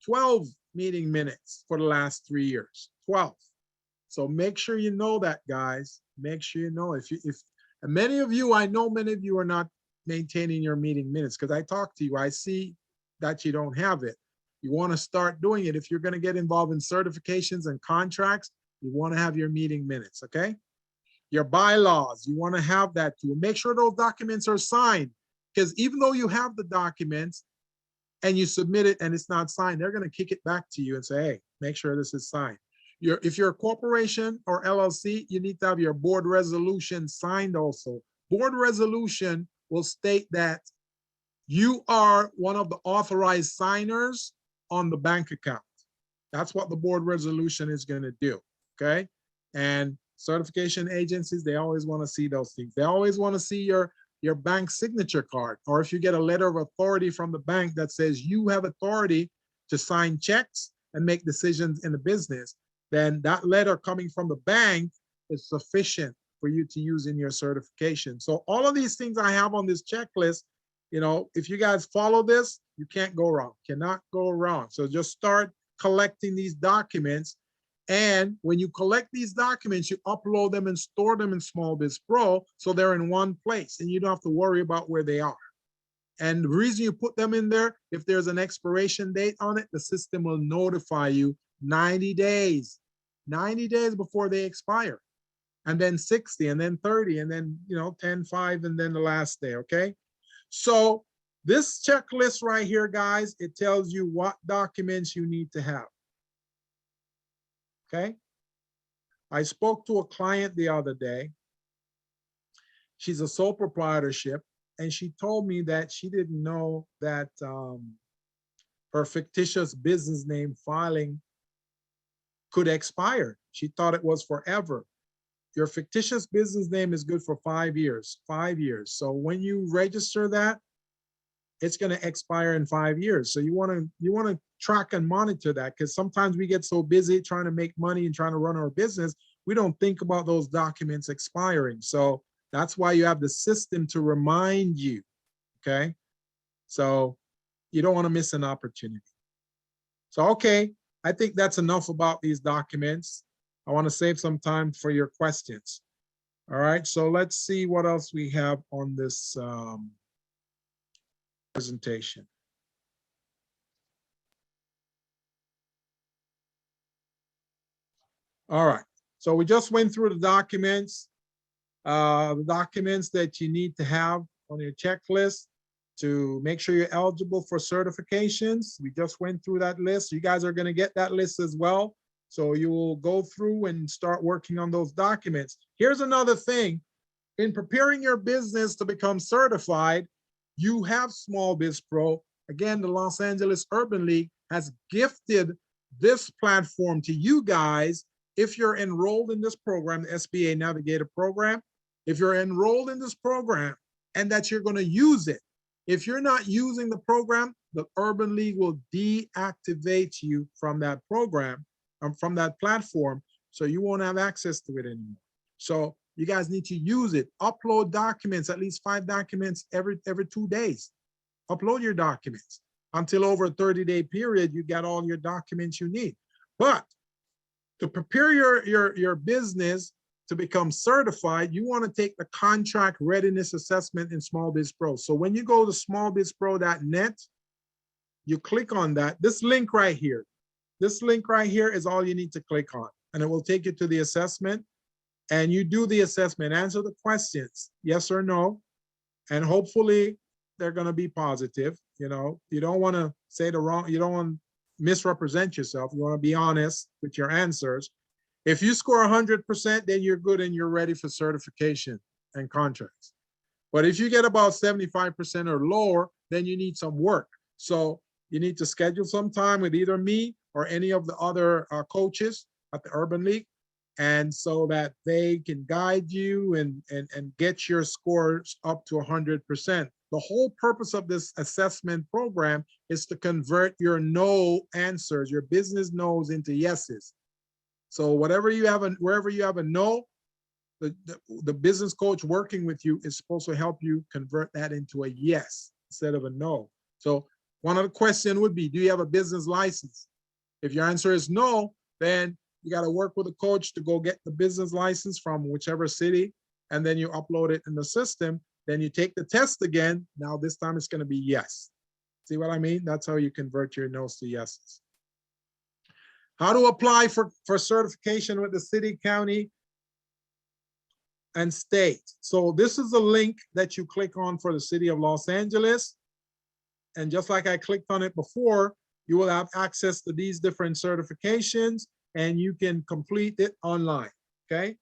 12 meeting minutes for the last 3 years, 12. So make sure you know that, guys. Make sure you know. And many of you, I know many of you are not maintaining your meeting minutes because I talk to you. I see that you don't have it. You want to start doing it. If you're going to get involved in certifications and contracts, you want to have your meeting minutes, okay? Your bylaws, you want to have that too. Make sure those documents are signed because even though you have the documents and you submit it and it's not signed, they're going to kick it back to you and say, hey, make sure this is signed. If you're a corporation or LLC, you need to have your board resolution signed also board resolution will state that you are one of the authorized signers on the bank account. That's what the board resolution is going to do, okay? And certification agencies, they always want to see those things. They always want to see your bank signature card, or if you get a letter of authority from the bank that says you have authority to sign checks and make decisions in the business, then that letter coming from the bank is sufficient for you to use in your certification. So all of these things I have on this checklist, you know, if you guys follow this, you can't go wrong, cannot go wrong. So just start collecting these documents. And when you collect these documents, you upload them and store them in Small Biz Pro so they're in one place and you don't have to worry about where they are. And the reason you put them in there, if there's an expiration date on it, the system will notify you 90 days before they expire. And then 60, and then 30, and then, you know, 10, 5, and then the last day, okay? So this checklist right here, guys, it tells you what documents you need to have, okay? I spoke to a client the other day. She's a sole proprietorship, and she told me that she didn't know that her fictitious business name filing could expire. She thought it was forever. Your fictitious business name is good for 5 years, 5 years. So when you register that, it's going to expire in 5 years. So you want to track and monitor that, because sometimes we get so busy trying to make money and trying to run our business, we don't think about those documents expiring. So that's why you have the system to remind you, okay? So you don't want to miss an opportunity. So, okay, I think that's enough about these documents. I want to save some time for your questions. All right, so let's see what else we have on this presentation. All right, so we just went through the documents that you need to have on your checklist to make sure you're eligible for certifications. We just went through that list. You guys are going to get that list as well. So you will go through and start working on those documents. Here's another thing. In preparing your business to become certified, you have Small Biz Pro. Again, the Los Angeles Urban League has gifted this platform to you guys if you're enrolled in this program, the SBA Navigator program. If you're enrolled in this program and that you're going to use it, if you're not using the program, the Urban League will deactivate you from that program, from that platform, so you won't have access to it anymore. So you guys need to use it. Upload documents, at least 5 documents every 2 days. Upload your documents. Until over a 30-day period, you got all your documents you need. But to prepare your business to become certified, you want to take the contract readiness assessment in Small Biz Pro. So when you go to smallbizpro.net, you click on that. This link right here is all you need to click on, and it will take you to the assessment. And you do the assessment, answer the questions, yes or no, and hopefully they're going to be positive. You know, you don't want to say the wrong, you don't want to misrepresent yourself. You want to be honest with your answers. If you score 100%, then you're good and you're ready for certification and contracts. But if you get about 75% or lower, then you need some work. So you need to schedule some time with either me or any of the other coaches at the Urban League, and so that they can guide you and get your scores up to 100%. The whole purpose of this assessment program is to convert your no answers, your business no's, into yeses. So wherever you have a no, the business coach working with you is supposed to help you convert that into a yes instead of a no. So one of the questions would be, do you have a business license? If your answer is no, then you got to work with a coach to go get the business license from whichever city, and then you upload it in the system. Then you take the test again. Now this time it's going to be yes. See what I mean? That's how you convert your no's to yeses. How to apply for certification with the city, county, and state. So this is a link that you click on for the city of Los Angeles. And just like I clicked on it before, you will have access to these different certifications and you can complete it online, okay?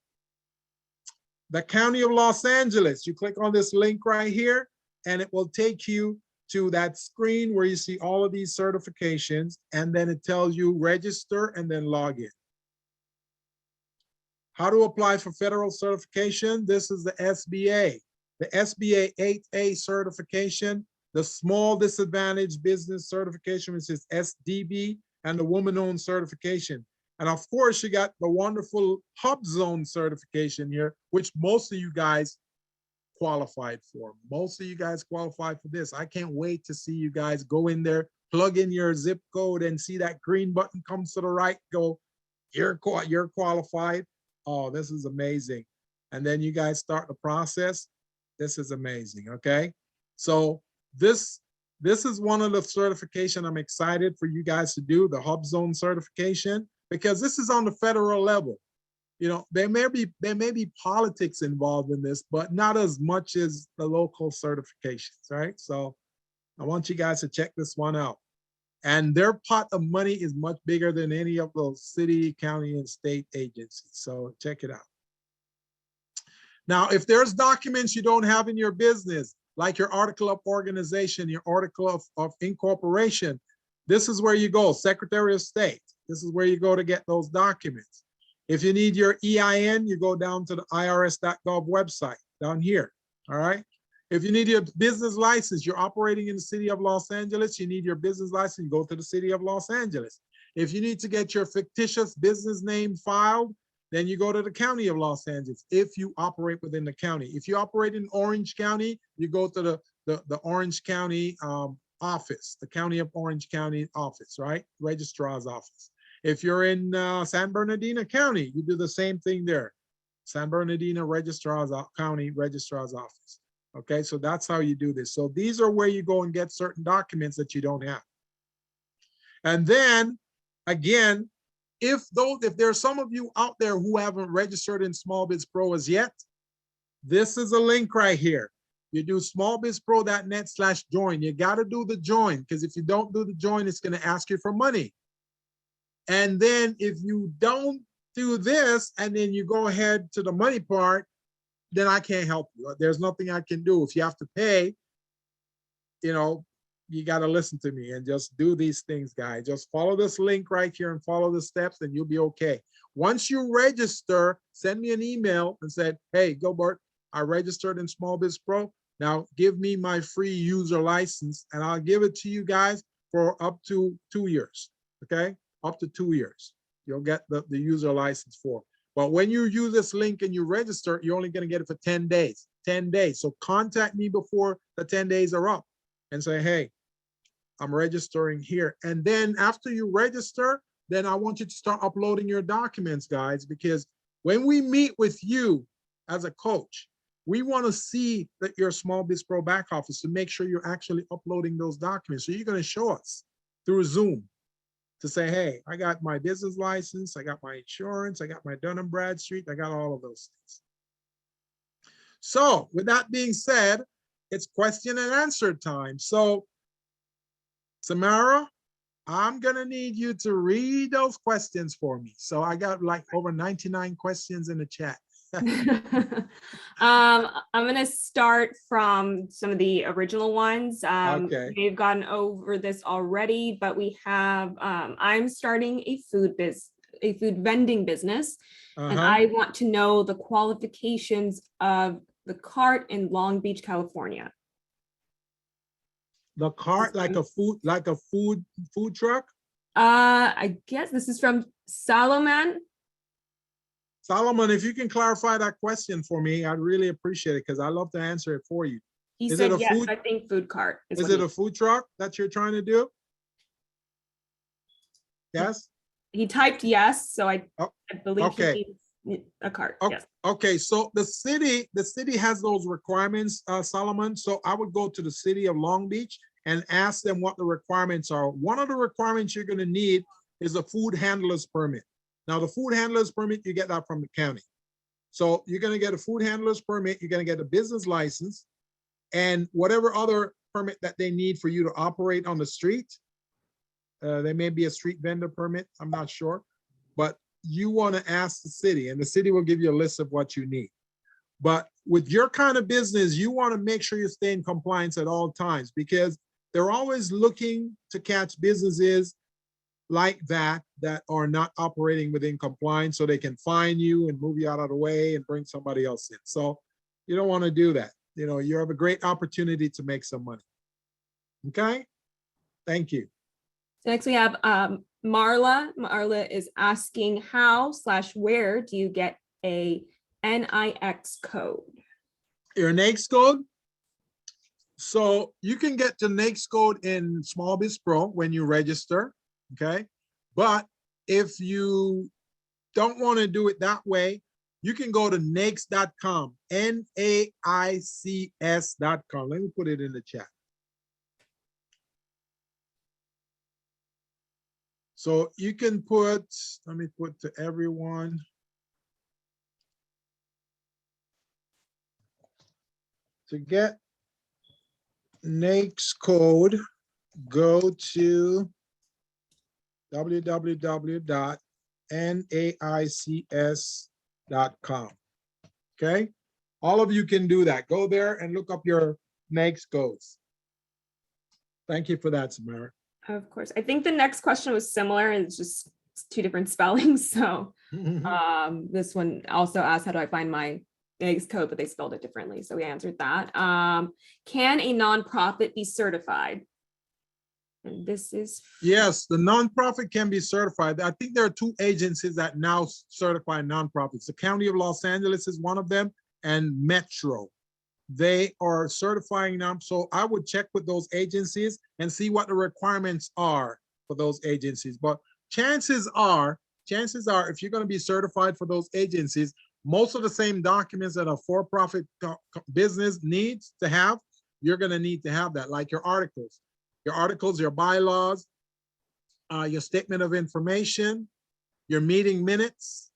The County of Los Angeles, you click on this link right here, and it will take you to that screen where you see all of these certifications, and then it tells you register and then log in. How to apply for federal certification? This is the SBA. The SBA 8A certification, the Small Disadvantaged Business Certification, which is SDB, and the Woman-Owned Certification. And of course, you got the wonderful HUBZone certification here, which most of you guys qualified for. Most of you guys qualified for this. I can't wait to see you guys go in there, plug in your zip code, and see that green button comes to the right, go, you're qualified. Oh, this is amazing. And then you guys start the process. This is amazing, okay? So this is one of the certification I'm excited for you guys to do, the HUBZone certification, because this is on the federal level. You know, there may be politics involved in this, but not as much as the local certifications, right? So I want you guys to check this one out. And their pot of money is much bigger than any of those city, county, and state agencies. So check it out. Now, if there's documents you don't have in your business, like your article of organization, your article of incorporation, this is where you go, Secretary of State. This is where you go to get those documents. If you need your EIN, you go down to the irs.gov website down here, all right? If you need your business license, you're operating in the city of Los Angeles, you need your business license, you go to the city of Los Angeles. If you need to get your fictitious business name filed, then you go to the county of Los Angeles if you operate within the county. If you operate in Orange County, you go to the Orange County office, the County of Orange County office, right? Registrar's office. If you're in San Bernardino County, you do the same thing there. San Bernardino County Registrar's Office. Okay, so that's how you do this. So these are where you go and get certain documents that you don't have. And then again, if there's some of you out there who haven't registered in Small Biz Pro as yet, this is a link right here. You do smallbizpro.net/join. You got to do the join, because if you don't do the join, it's going to ask you for money. And then if you don't do this and then you go ahead to the money part, then I can't help you. There's nothing I can do. If you have to pay, you know, you got to listen to me and just do these things, guys. Just follow this link right here and follow the steps and you'll be okay. Once you register, send me an email and say, hey, Gilbert, I registered in Small Biz Pro. Now give me my free user license and I'll give it to you guys for up to 2 years, okay? Up to 2 years. You'll get the user license for. But when you use this link and you register, you're only going to get it for 10 days. 10 days. So contact me before the 10 days are up and say, hey, I'm registering here. And then after you register, then I want you to start uploading your documents, guys, because when we meet with you as a coach, we want to see that you're a Small Biz Pro back office to make sure you're actually uploading those documents. So you're going to show us through Zoom to say, hey, I got my business license, I got my insurance, I got my Dun & Bradstreet, I got all of those things. So with that being said, it's question and answer time. So Samara, I'm gonna need you to read those questions for me. So I got like over 99 questions in the chat. I'm gonna start from some of the original ones. Okay. We've gotten over this already, but we have, I'm starting a food vending business, and I want to know the qualifications of the cart in Long Beach, California. The cart, like a food truck? I guess this is from Solomon. Solomon, if you can clarify that question for me, I'd really appreciate it because I love to answer it for you. He said yes, I think food cart. Is it a food truck that you're trying to do? Yes? He typed yes, so I believe okay. He means a cart, yes. Okay, so the city has those requirements, Solomon. So I would go to the city of Long Beach and ask them what the requirements are. One of the requirements you're going to need is a food handler's permit. Now, the food handler's permit, you get that from the county. So you're going to get a food handler's permit, you're going to get a business license, and whatever other permit that they need for you to operate on the street. There may be a street vendor permit, I'm not sure, but you want to ask the city, and the city will give you a list of what you need. But with your kind of business, you want to make sure you stay in compliance at all times, because they're always looking to catch businesses like that are not operating within compliance, so they can fine you and move you out of the way and bring somebody else in. So you don't want to do that. You know, you have a great opportunity to make some money. Okay, thank you. So next we have Marla. Marla is asking how/where do you get a NIX code? Your NAICS code. So you can get the NAICS code in Small Biz Pro when you register, okay? But if you don't want to do it that way, you can go to NAICS.com, NAICS.com. Let me put it in the chat. So you can put, let me put to everyone. To get NAICS code, go to www.naics.com. Okay, all of you can do that. Go there and look up your NAICS codes. Thank you for that, Samara. Of course. I think the next question was similar, and it's just two different spellings. So this one also asked, how do I find my NAICS code, but they spelled it differently. So we answered that. Can a nonprofit be certified? And this is yes, the nonprofit can be certified. I think there are two agencies that now certify nonprofits. The County of Los Angeles is one of them, and Metro. They are certifying them. So I would check with those agencies and see what the requirements are for those agencies. But chances are, if you're going to be certified for those agencies, most of the same documents that a for-profit business needs to have, you're going to need to have that, like your articles, your bylaws, your statement of information, your meeting minutes.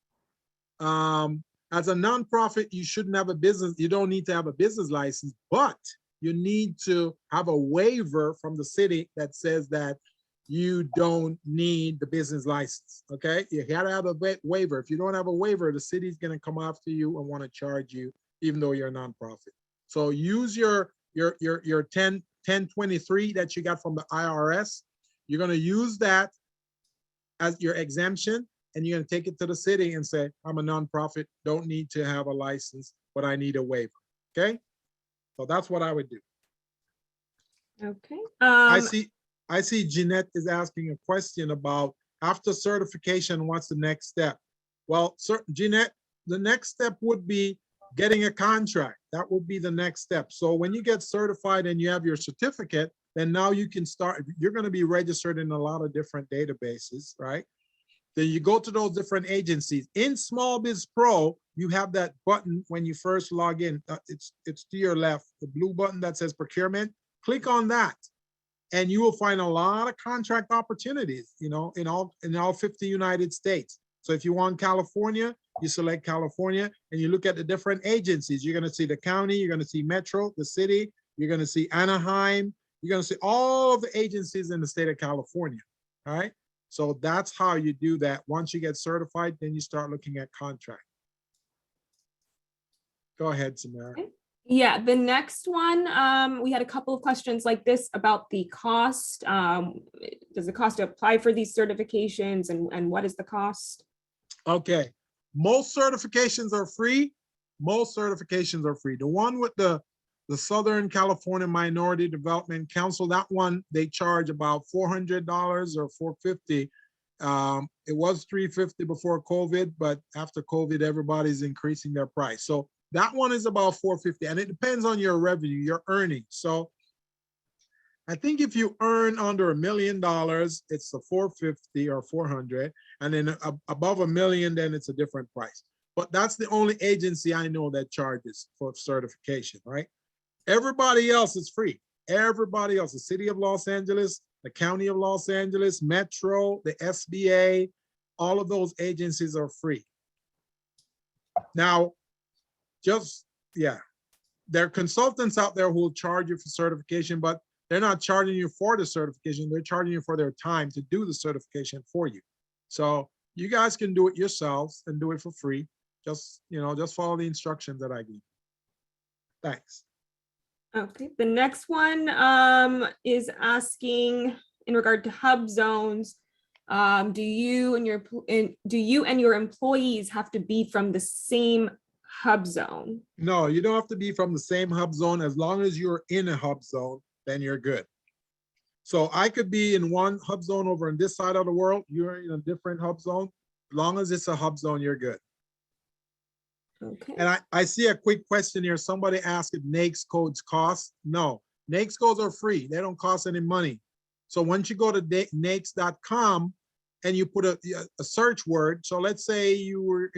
As a nonprofit, you shouldn't have a business. You don't need to have a business license, but you need to have a waiver from the city that says that you don't need the business license. Okay, you gotta have a waiver. If you don't have a waiver, the city's gonna come after you and want to charge you, even though you're a nonprofit. So use your 1023 that you got from the IRS. You're gonna use that as your exemption, and you're gonna take it to the city and say, I'm a nonprofit, don't need to have a license, but I need a waiver. Okay, so that's what I would do. okay. I see Jeanette is asking a question about after certification, what's the next step? Well, Jeanette, the next step would be getting a contract. That would be the next step. So when you get certified and you have your certificate, then now you can start, you're going to be registered in a lot of different databases, right? Then you go to those different agencies. In Small Biz Pro, you have that button when you first log in. It's to your left, the blue button that says procurement. Click on that, and you will find a lot of contract opportunities, you know, in all 50 United States. So if you want California, you select California, and you look at the different agencies. You're going to see the county, you're going to see Metro, the city, you're going to see Anaheim, you're going to see all of the agencies in the state of California. All right. So that's how you do that. Once you get certified, then you start looking at contract. Go ahead, Samara. Okay. Yeah, the next one, we had a couple of questions like this about the cost. Does it cost to apply for these certifications, and what is the cost? Okay, most certifications are free. Most certifications are free. The one with the Southern California Minority Development Council, that one, they charge about $400 or $450. It was $350 before COVID, but after COVID, everybody's increasing their price. So that one is about $450, and it depends on your revenue, your earnings. So I think if you earn under $1 million, it's a $450 or $400, and then above $1 million, then it's a different price. But that's the only agency I know that charges for certification, right? Everybody else is free. Everybody else, the City of Los Angeles, the County of Los Angeles, Metro, the SBA, all of those agencies are free. Now, there are consultants out there who will charge you for certification, but they're not charging you for the certification. They're charging you for their time to do the certification for you. So you guys can do it yourselves and do it for free. Just follow the instructions that I give. Thanks. Okay, the next one is asking in regard to HubZones. Do you and your employees have to be from the same hub zone? No, you don't have to be from the same hub zone. As long as you're in a hub zone, then you're good. So I could be in one hub zone over on this side of the world. You're in a different hub zone. As long as it's a hub zone, you're good. Okay. And I see a quick question here. Somebody asked if NAICS codes cost. No, NAICS codes are free. They don't cost any money. So once you go to NAICS.com and you put a search word, so let's say you were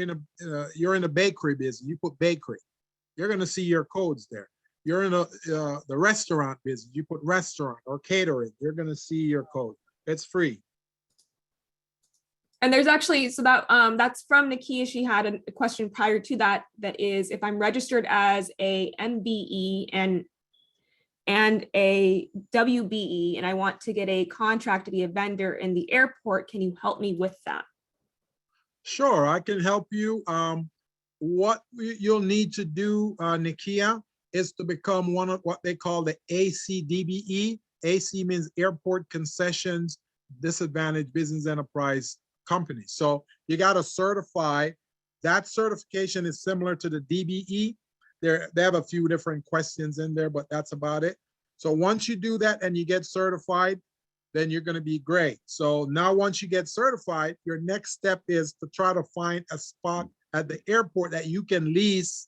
you're in a bakery business, you put bakery, you're going to see your codes there. You're in the restaurant business, you put restaurant or catering, you're going to see your code. It's free. And there's actually, so that that's from Nakia. She had a question prior to that, that is, if I'm registered as a MBE and a WBE, and I want to get a contract to be a vendor in the airport, can you help me with that? Sure, I can help you. What you'll need to do, Nakia, is to become one of what they call the ACDBE. AC means Airport Concessions Disadvantaged Business Enterprise Company. So you got to certify. That certification is similar to the DBE. They have a few different questions in there, but that's about it. So once you do that and you get certified, then you're going to be great. So now once you get certified, your next step is to try to find a spot at the airport that you can lease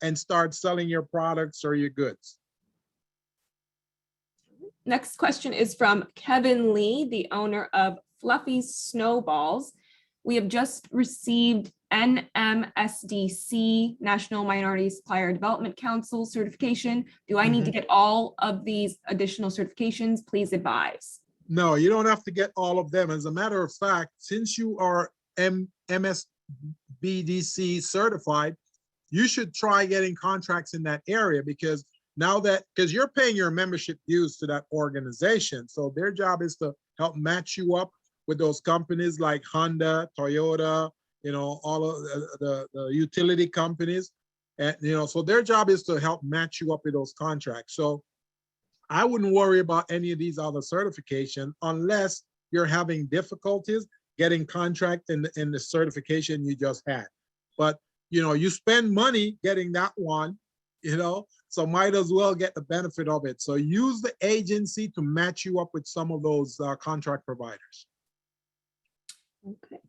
and start selling your products or your goods. Next question is from Kevin Lee, the owner of Fluffy Snowballs. We have just received NMSDC, National Minority Supplier Development Council certification. Do I need to get all of these additional certifications? Please advise. No, you don't have to get all of them. As a matter of fact, since you are MSBDC certified, you should try getting contracts in that area, because you're paying your membership dues to that organization. So their job is to help match you up with those companies like Honda, Toyota, all of the utility companies. And, so their job is to help match you up with those contracts. So I wouldn't worry about any of these other certifications unless you're having difficulties getting contract in the certification you just had. But, you spend money getting that one, so might as well get the benefit of it. So use the agency to match you up with some of those contract providers. Okay.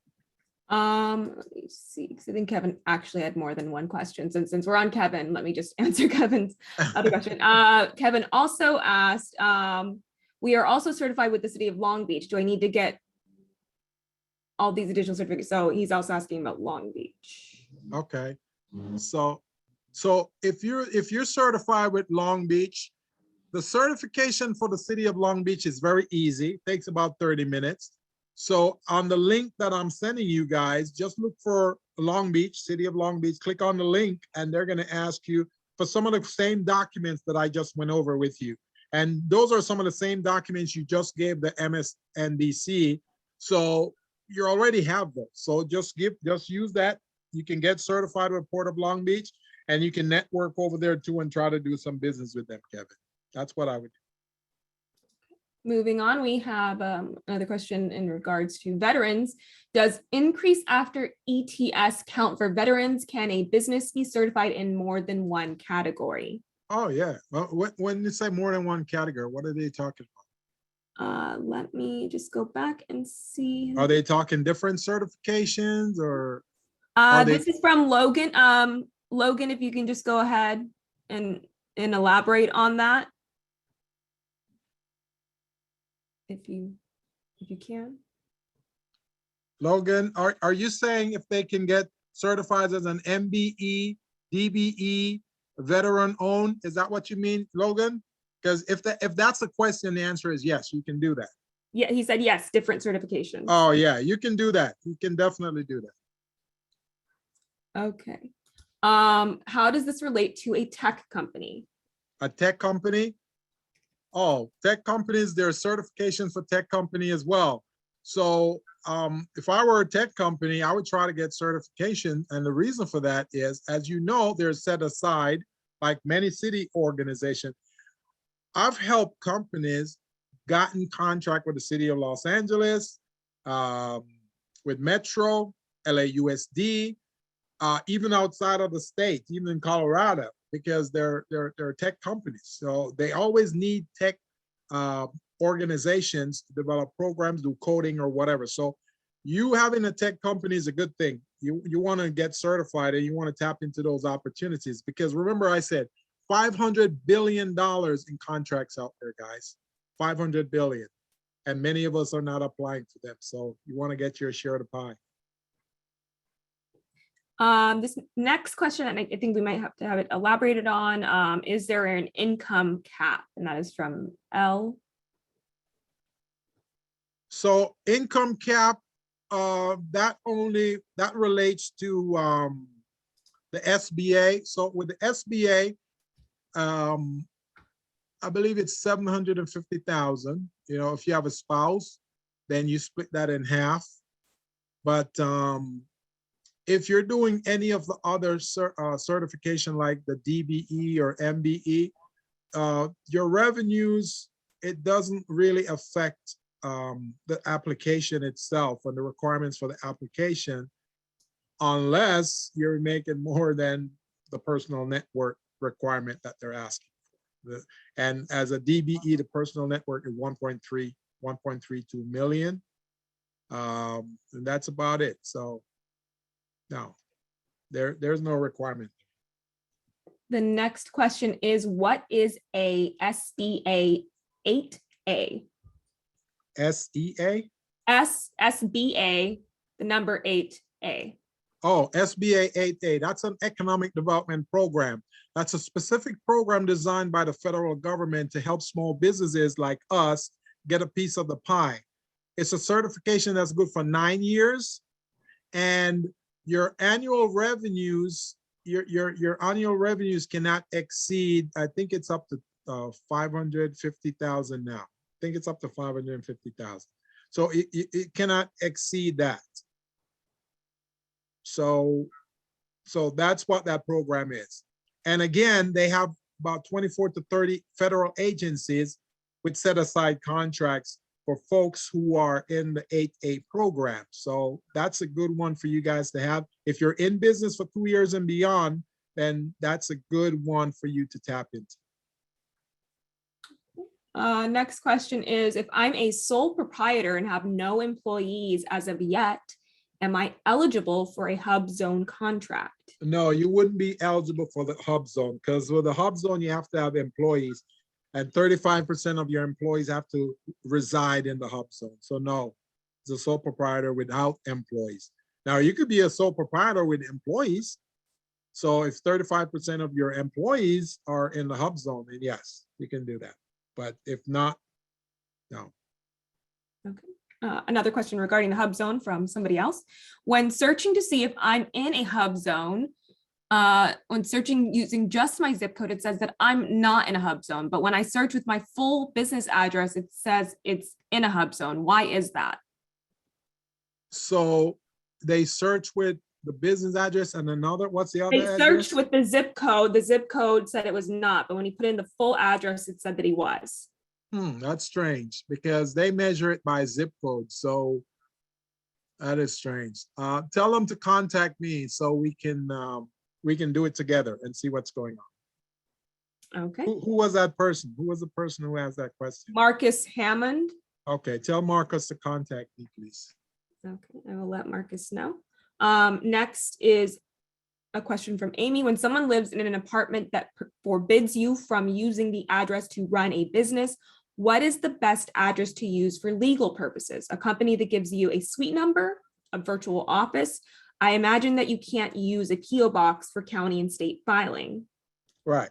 Let me see, because I think Kevin actually had more than one question. Since we're on Kevin, let me just answer Kevin's other question. Kevin also asked, we are also certified with the city of Long Beach. Do I need to get all these additional certificates? So he's also asking about Long Beach. Okay. So if you're certified with Long Beach, the certification for the city of Long Beach is very easy. It takes about 30 minutes. So on the link that I'm sending you guys, just look for Long Beach, City of Long Beach, click on the link, and they're going to ask you for some of the same documents that I just went over with you. And those are some of the same documents you just gave the MSNBC. So you already have those. So just use that. You can get certified with Port of Long Beach, and you can network over there too and try to do some business with them, Kevin. That's what I would do. Moving on, we have another question in regards to veterans. Does increase after ETS count for veterans? Can a business be certified in more than one category? Oh, yeah. Well, when you say more than one category, what are they talking about? Let me just go back and see. Are they talking different certifications or? This is from Logan. Logan, if you can just go ahead and elaborate on that. If you can. Logan, are you saying if they can get certified as an MBE, DBE, veteran owned? Is that what you mean, Logan? Because if that's the question, the answer is yes, you can do that. Yeah, he said yes, different certifications. Oh yeah, you can do that. You can definitely do that. Okay. How does this relate to a tech company? A tech company? Oh, tech companies, there are certifications for tech company as well. So if I were a tech company, I would try to get certification. And the reason for that is, as you know, they're set aside like many city organizations, I've helped companies gotten contract with the city of Los Angeles, with Metro, LAUSD, even outside of the state, even in Colorado, because they're tech companies. So they always need tech organizations to develop programs, do coding or whatever. So you having a tech company is a good thing. You want to get certified and you want to tap into those opportunities, because remember I said $500 billion in contracts out there, guys. 500 billion. And many of us are not applying for them. So you want to get your share of the pie. This next question, and I think we might have to have it elaborated on, is there an income cap? And that is from L. So income cap, that relates to the SBA. So with the SBA, I believe it's 750,000. You know, if you have a spouse, then you split that in half. But if you're doing any of the other certification like the DBE or MBE, your revenues, it doesn't really affect the application itself and the requirements for the application, unless you're making more than the personal network requirement that they're asking. And as a DBE, the personal network is 1.32 million. And that's about it. So no, there's no requirement. The next question is, what is a SBA 8A? SEA? SBA, the number 8A. Oh, SBA 8A, that's an economic development program. That's a specific program designed by the federal government to help small businesses like us get a piece of the pie. It's a certification that's good for 9 years, and your annual revenues, your annual revenues cannot exceed, I think it's up to 550,000 now. I think it's up to 550,000. So it cannot exceed that. So that's what that program is. And again, they have about 24 to 30 federal agencies which set aside contracts for folks who are in the 8A program. So that's a good one for you guys to have. If you're in business for 2 years and beyond, then that's a good one for you to tap into. Next question is, if I'm a sole proprietor and have no employees as of yet, am I eligible for a HUBZone contract? No, you wouldn't be eligible for the HUBZone, because with the HUBZone, you have to have employees, and 35% of your employees have to reside in the HUBZone. So no, it's a sole proprietor without employees. Now, you could be a sole proprietor with employees. So if 35% of your employees are in the HUBZone, then yes, you can do that. But if not, no. Okay. Another question regarding the HUBZone from somebody else. When searching to see if I'm in a HUBZone, when searching using just my zip code, it says that I'm not in a HUBZone. But when I search with my full business address, it says it's in a HUBZone. Why is that? So they search with the business address and another, what's the other They address? searched with the zip code. The zip code said it was not, but when he put in the full address, it said that he was. That's strange, because they measure it by zip code. So that is strange. Tell them to contact me so we can do it together and see what's going on. Okay. Who was that person? Who was the person who asked that question? Marcus Hammond. Okay, tell Marcus to contact me, please. Okay, I will let Marcus know. Next is a question from Amy. When someone lives in an apartment that forbids you from using the address to run a business, what is the best address to use for legal purposes? A company that gives you a suite number, a virtual office? I imagine that you can't use a PO box for county and state filing. Right.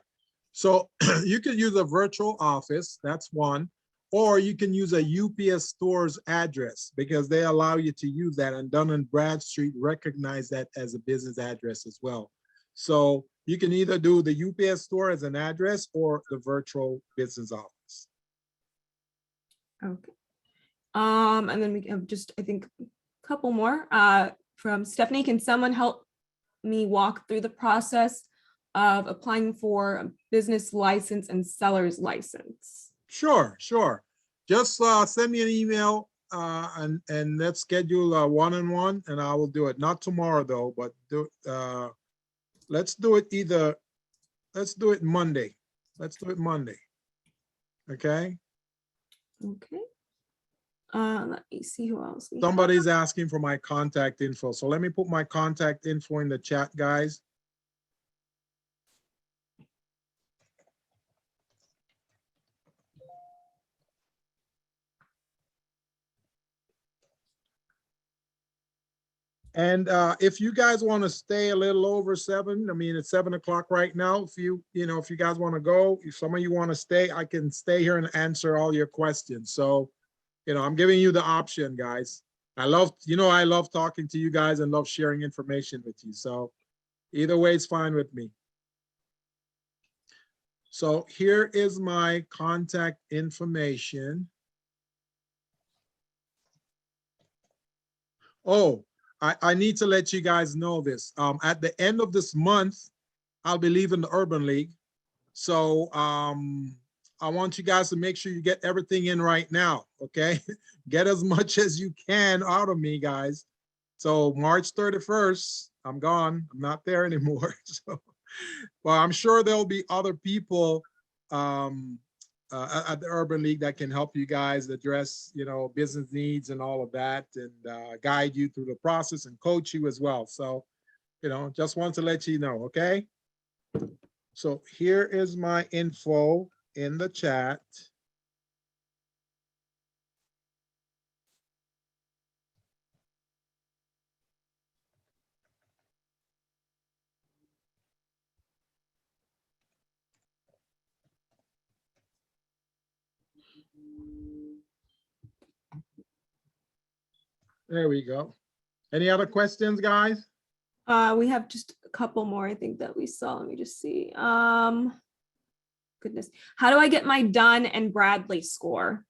So you can use a virtual office, that's one, or you can use a UPS store's address, because they allow you to use that, and Dun & Bradstreet recognize that as a business address as well. So you can either do the UPS store as an address or the virtual business office. Okay. And then we have just, I think, a couple more from Stephanie. Can someone help me walk through the process of applying for a business license and seller's license? Sure, sure. Just send me an email and let's schedule a one-on-one and I will do it. Not tomorrow though, but let's do it Monday. Let's do it Monday. Okay. Okay. Let me see who else we have. Somebody's asking for my contact info. So let me put my contact info in the chat, guys. And if you guys want to stay a little over 7, I mean, it's 7 o'clock right now. If you guys want to go, if some of you want to stay, I can stay here and answer all your questions. So, I'm giving you the option, guys. I love talking to you guys and love sharing information with you. So either way, it's fine with me. So here is my contact information. Oh, I need to let you guys know this. At the end of this month, I'll be leaving the Urban League. So I want you guys to make sure you get everything in right now, okay? Get as much as you can out of me, guys. So March 31st, I'm gone. I'm not there anymore. So, well, I'm sure there'll be other people at the Urban League that can help you guys address, business needs and all of that, and guide you through the process and coach you as well. So, just want to let you know, okay? So here is my info in the chat. There we go. Any other questions, guys? We have just a couple more, I think, that we saw. Let me just see. Goodness. How do I get my Dun and Bradley score?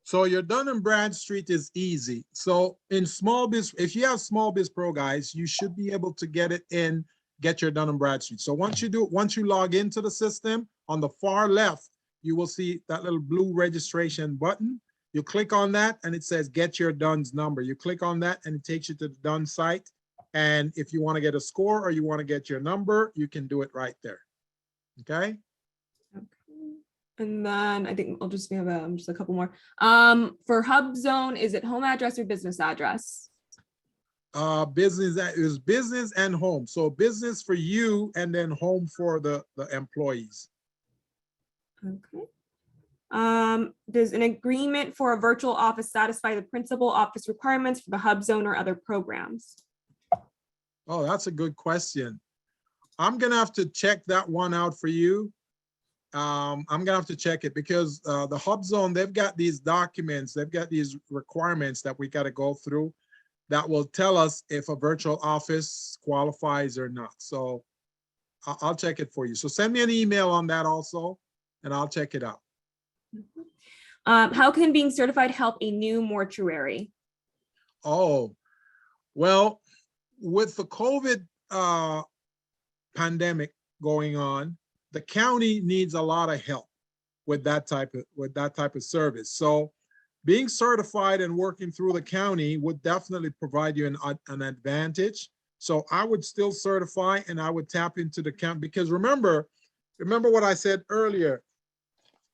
So your Dun and Bradstreet is easy. So in small biz, if you have Small Biz Pro, guys, you should be able to get your Dun and Bradstreet. So once you log into the system, on the far left, you will see that little blue registration button. You click on that and it says get your DUNS number. You click on that and it takes you to the DUN site. And if you want to get a score or you want to get your number, you can do it right there. Okay. Okay. And then I think we have just a couple more. For HUBZone, is it home address or business address? Business is business and home. So business for you and then home for the employees. Okay. Does an agreement for a virtual office satisfy the principal office requirements for the HUBZone or other programs? Oh, that's a good question. I'm gonna have to check that one out for you. I'm gonna have to check it because the HubZone, they've got these documents, they've got these requirements that we got to go through that will tell us if a virtual office qualifies or not. So I'll check it for you. So send me an email on that also, and I'll check it out. How can being certified help a new mortuary? Oh, well, with the COVID pandemic going on, the county needs a lot of help with that type of service. So being certified and working through the county would definitely provide you an advantage. So I would still certify and I would tap into the county, because remember what I said earlier,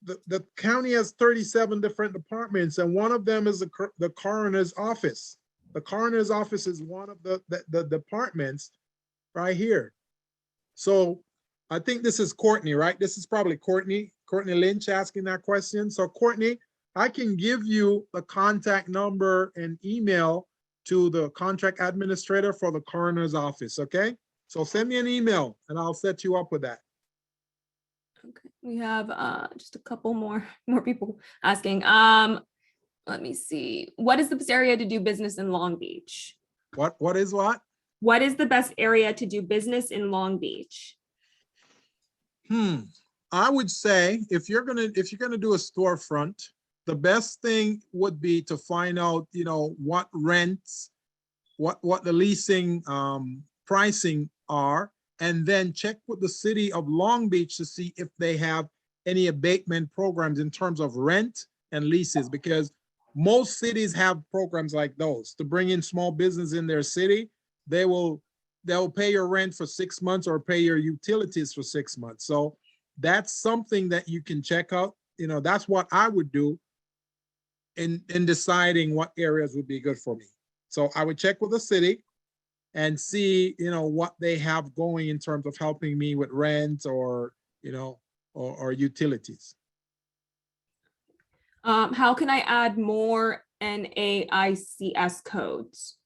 the county has 37 different departments and one of them is the coroner's office. The coroner's office is one of the departments right here. So I think this is Courtney, right? This is probably Courtney Lynch asking that question. So Courtney, I can give you the contact number and email to the contract administrator for the coroner's office, okay? So send me an email and I'll set you up with that. Okay, we have just a couple more people asking. Let me see. What is the best area to do business in Long Beach? What is what? What is the best area to do business in Long Beach? I would say if you're gonna do a storefront, the best thing would be to find out, what rents, what the leasing pricing are, and then check with the city of Long Beach to see if they have any abatement programs in terms of rent and leases, because most cities have programs like those to bring in small business in their city. They'll pay your rent for 6 months or pay your utilities for 6 months. So that's something that you can check out. You know, that's what I would do in deciding what areas would be good for me. So I would check with the city and see, you know, what they have going in terms of helping me with rent or, you know, or utilities. How can I add more NAICS codes?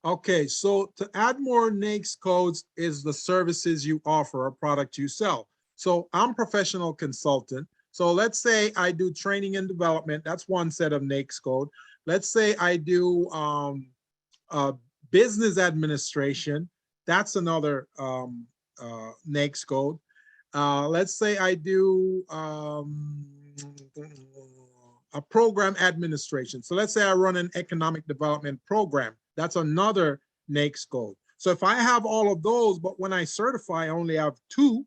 Okay, so to add more NAICS codes is the services you offer or product you sell. So I'm professional consultant. So let's say I do training and development. That's one set of NAICS code. Let's say I do business administration. That's another NAICS code. Let's say I do a program administration. So let's say I run an economic development program. That's another NAICS code. So if I have all of those, but when I certify, I only have 2,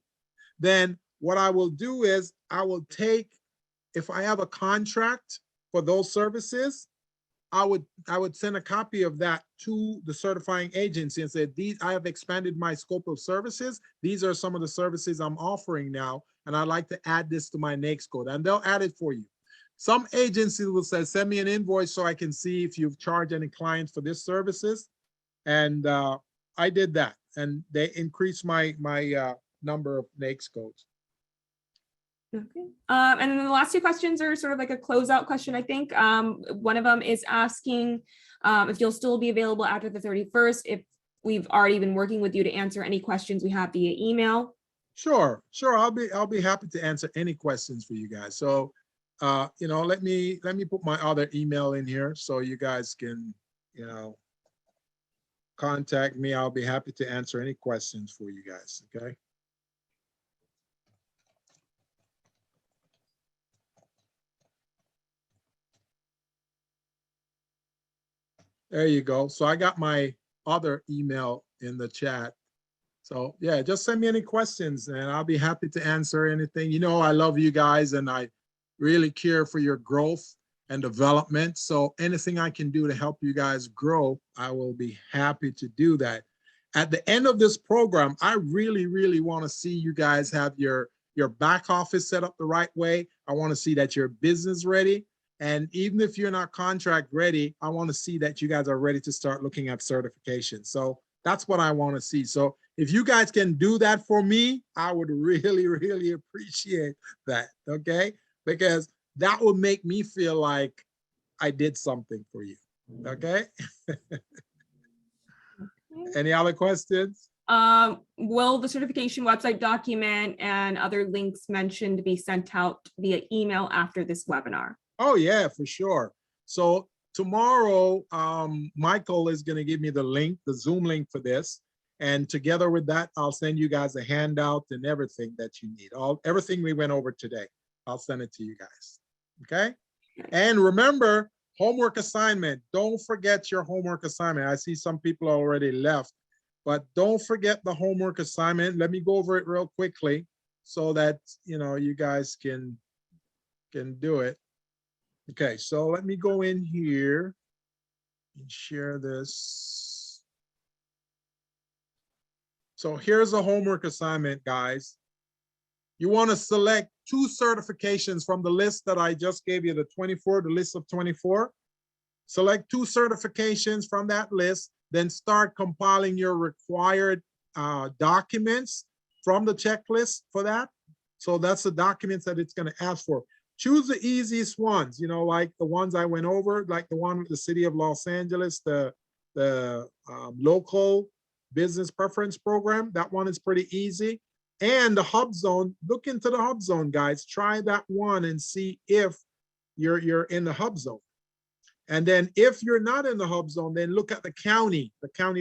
then what I will do is I will take, if I have a contract for those services, I would send a copy of that to the certifying agency and say, I have expanded my scope of services. These are some of the services I'm offering now, and I'd like to add this to my NAICS code, and they'll add it for you. Some agencies will say, send me an invoice so I can see if you've charged any clients for this services. And I did that, and they increased my number of NAICS codes. Okay. And then the last 2 questions are sort of like a closeout question, I think. One of them is asking if you'll still be available after the 31st, if we've already been working with you to answer any questions we have via email. Sure. I'll be happy to answer any questions for you guys. So, you know, let me put my other email in here so you guys can, you know, contact me. I'll be happy to answer any questions for you guys. Okay. There you go. So I got my other email in the chat. So yeah, just send me any questions and I'll be happy to answer anything. You know, I love you guys and I really care for your growth and development. So anything I can do to help you guys grow, I will be happy to do that. At the end of this program, I really, really want to see you guys have your back office set up the right way. I want to see that your business ready. And even if you're not contract ready, I want to see that you guys are ready to start looking at certification. So that's what I want to see. So if you guys can do that for me, I would really, really appreciate that. Okay. Because that would make me feel like I did something for you. Okay. Any other questions? Will the certification website document and other links mentioned be sent out via email after this webinar? Oh yeah, for sure. So tomorrow, Michael is going to give me the link, the Zoom link for this. And together with that, I'll send you guys a handout and everything that you need. Everything we went over today, I'll send it to you guys. Okay. And remember, homework assignment. Don't forget your homework assignment. I see some people already left, but don't forget the homework assignment. Let me go over it real quickly so that, you know, you guys can do it. Okay, so let me go in here and share this. So here's a homework assignment, guys. You want to select 2 certifications from the list that I just gave you, the list of 24. Select 2 certifications from that list, then start compiling your required documents from the checklist for that. So that's the documents that it's going to ask for. Choose the easiest ones, you know, like the ones I went over, like the one with the City of Los Angeles, the local business preference program. That one is pretty easy. And the HUBZone, look into the HUBZone, guys. Try that one and see if you're in the HUBZone. And then if you're not in the HUBZone, then look at the county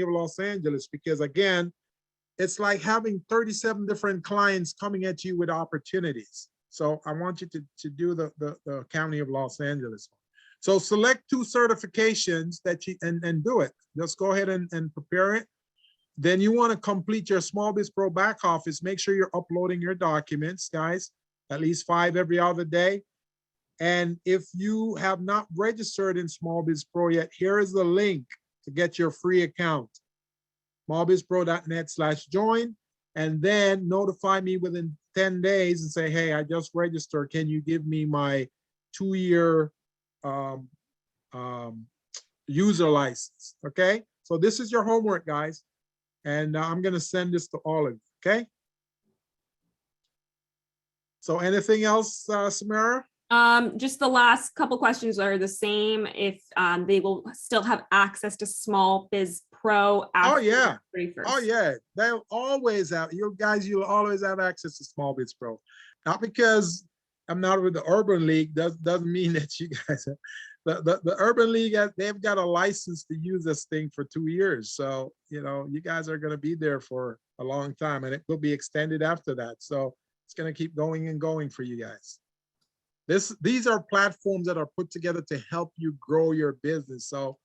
of Los Angeles, because again, it's like having 37 different clients coming at you with opportunities. So I want you to do the County of Los Angeles. So select 2 certifications that you and do it. Just go ahead and prepare it. Then you want to complete your Small Biz Pro back office. Make sure you're uploading your documents, guys, at least 5 every other day. And if you have not registered in Small Biz Pro yet, here is the link to get your free account. smallbizpro.net/join, and then notify me within 10 days and say, hey, I just registered. Can you give me my 2-year user license? Okay, so this is your homework, guys. And I'm going to send this to all of you. Okay. So anything else, Samara? Just the last couple questions are the same. If they will still have access to Small Biz Pro after the 31st. Oh yeah, they'll always have, you guys, you'll always have access to Small Biz Pro. Not because I'm not with the Urban League, doesn't mean that you guys have, the Urban League, they've got a license to use this thing for 2 years. So, you know, you guys are going to be there for a long time, and it will be extended after that. So it's going to keep going and going for you guys. These are platforms that are put together to help you grow your business. So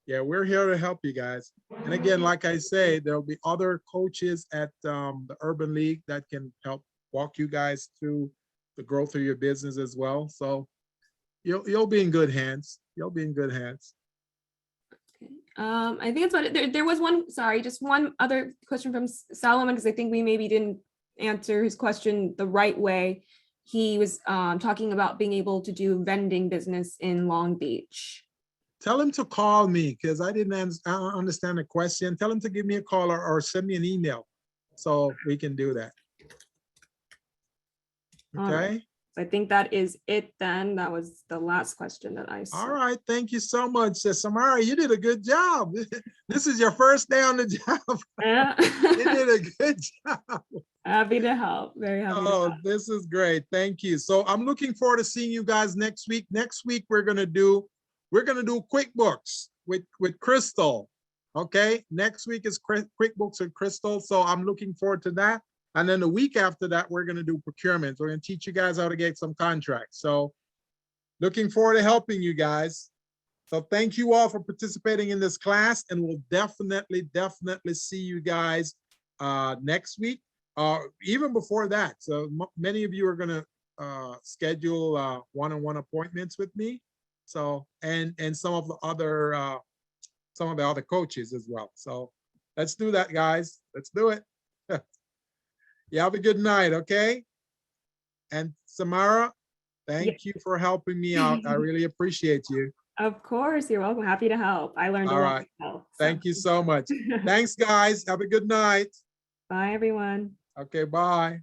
yeah, we're here to help you guys. And again, like I say, there'll be other coaches at the Urban League that can help walk you guys through the growth of your business as well. So you'll be in good hands. You'll be in good hands. Okay. I think that's what there was one. Sorry, just one other question from Solomon, because I think we maybe didn't answer his question the right way. He was talking about being able to do vending business in Long Beach. Tell him to call me, because I didn't understand the question. Tell him to give me a call or send me an email so we can do that. Okay. Right. I think that is it then. That was the last question that I saw. All right. Thank you so much. Samara, you did a good job. This is your first day on the job. Yeah. You did a good job. Happy to help. Very happy. Oh, this is great. Thank you. So I'm looking forward to seeing you guys next week. Next week, we're gonna do QuickBooks with Crystal. Okay. Next week is QuickBooks with Crystal. So I'm looking forward to that. And then the week after that, we're going to do procurement. We're going to teach you guys how to get some contracts. So looking forward to helping you guys. So thank you all for participating in this class, and we'll definitely see you guys next week, even before that. So many of you are going to schedule one-on-one appointments with me. So, and some of the other coaches as well. So let's do that, guys. Let's do it. You have a good night, okay? And Samara, thank you for helping me out. I really appreciate you. Of course, you're welcome. Happy to help. I learned a lot. So. Thank you so much. Thanks, guys. Have a good night. Bye, everyone. Okay, bye.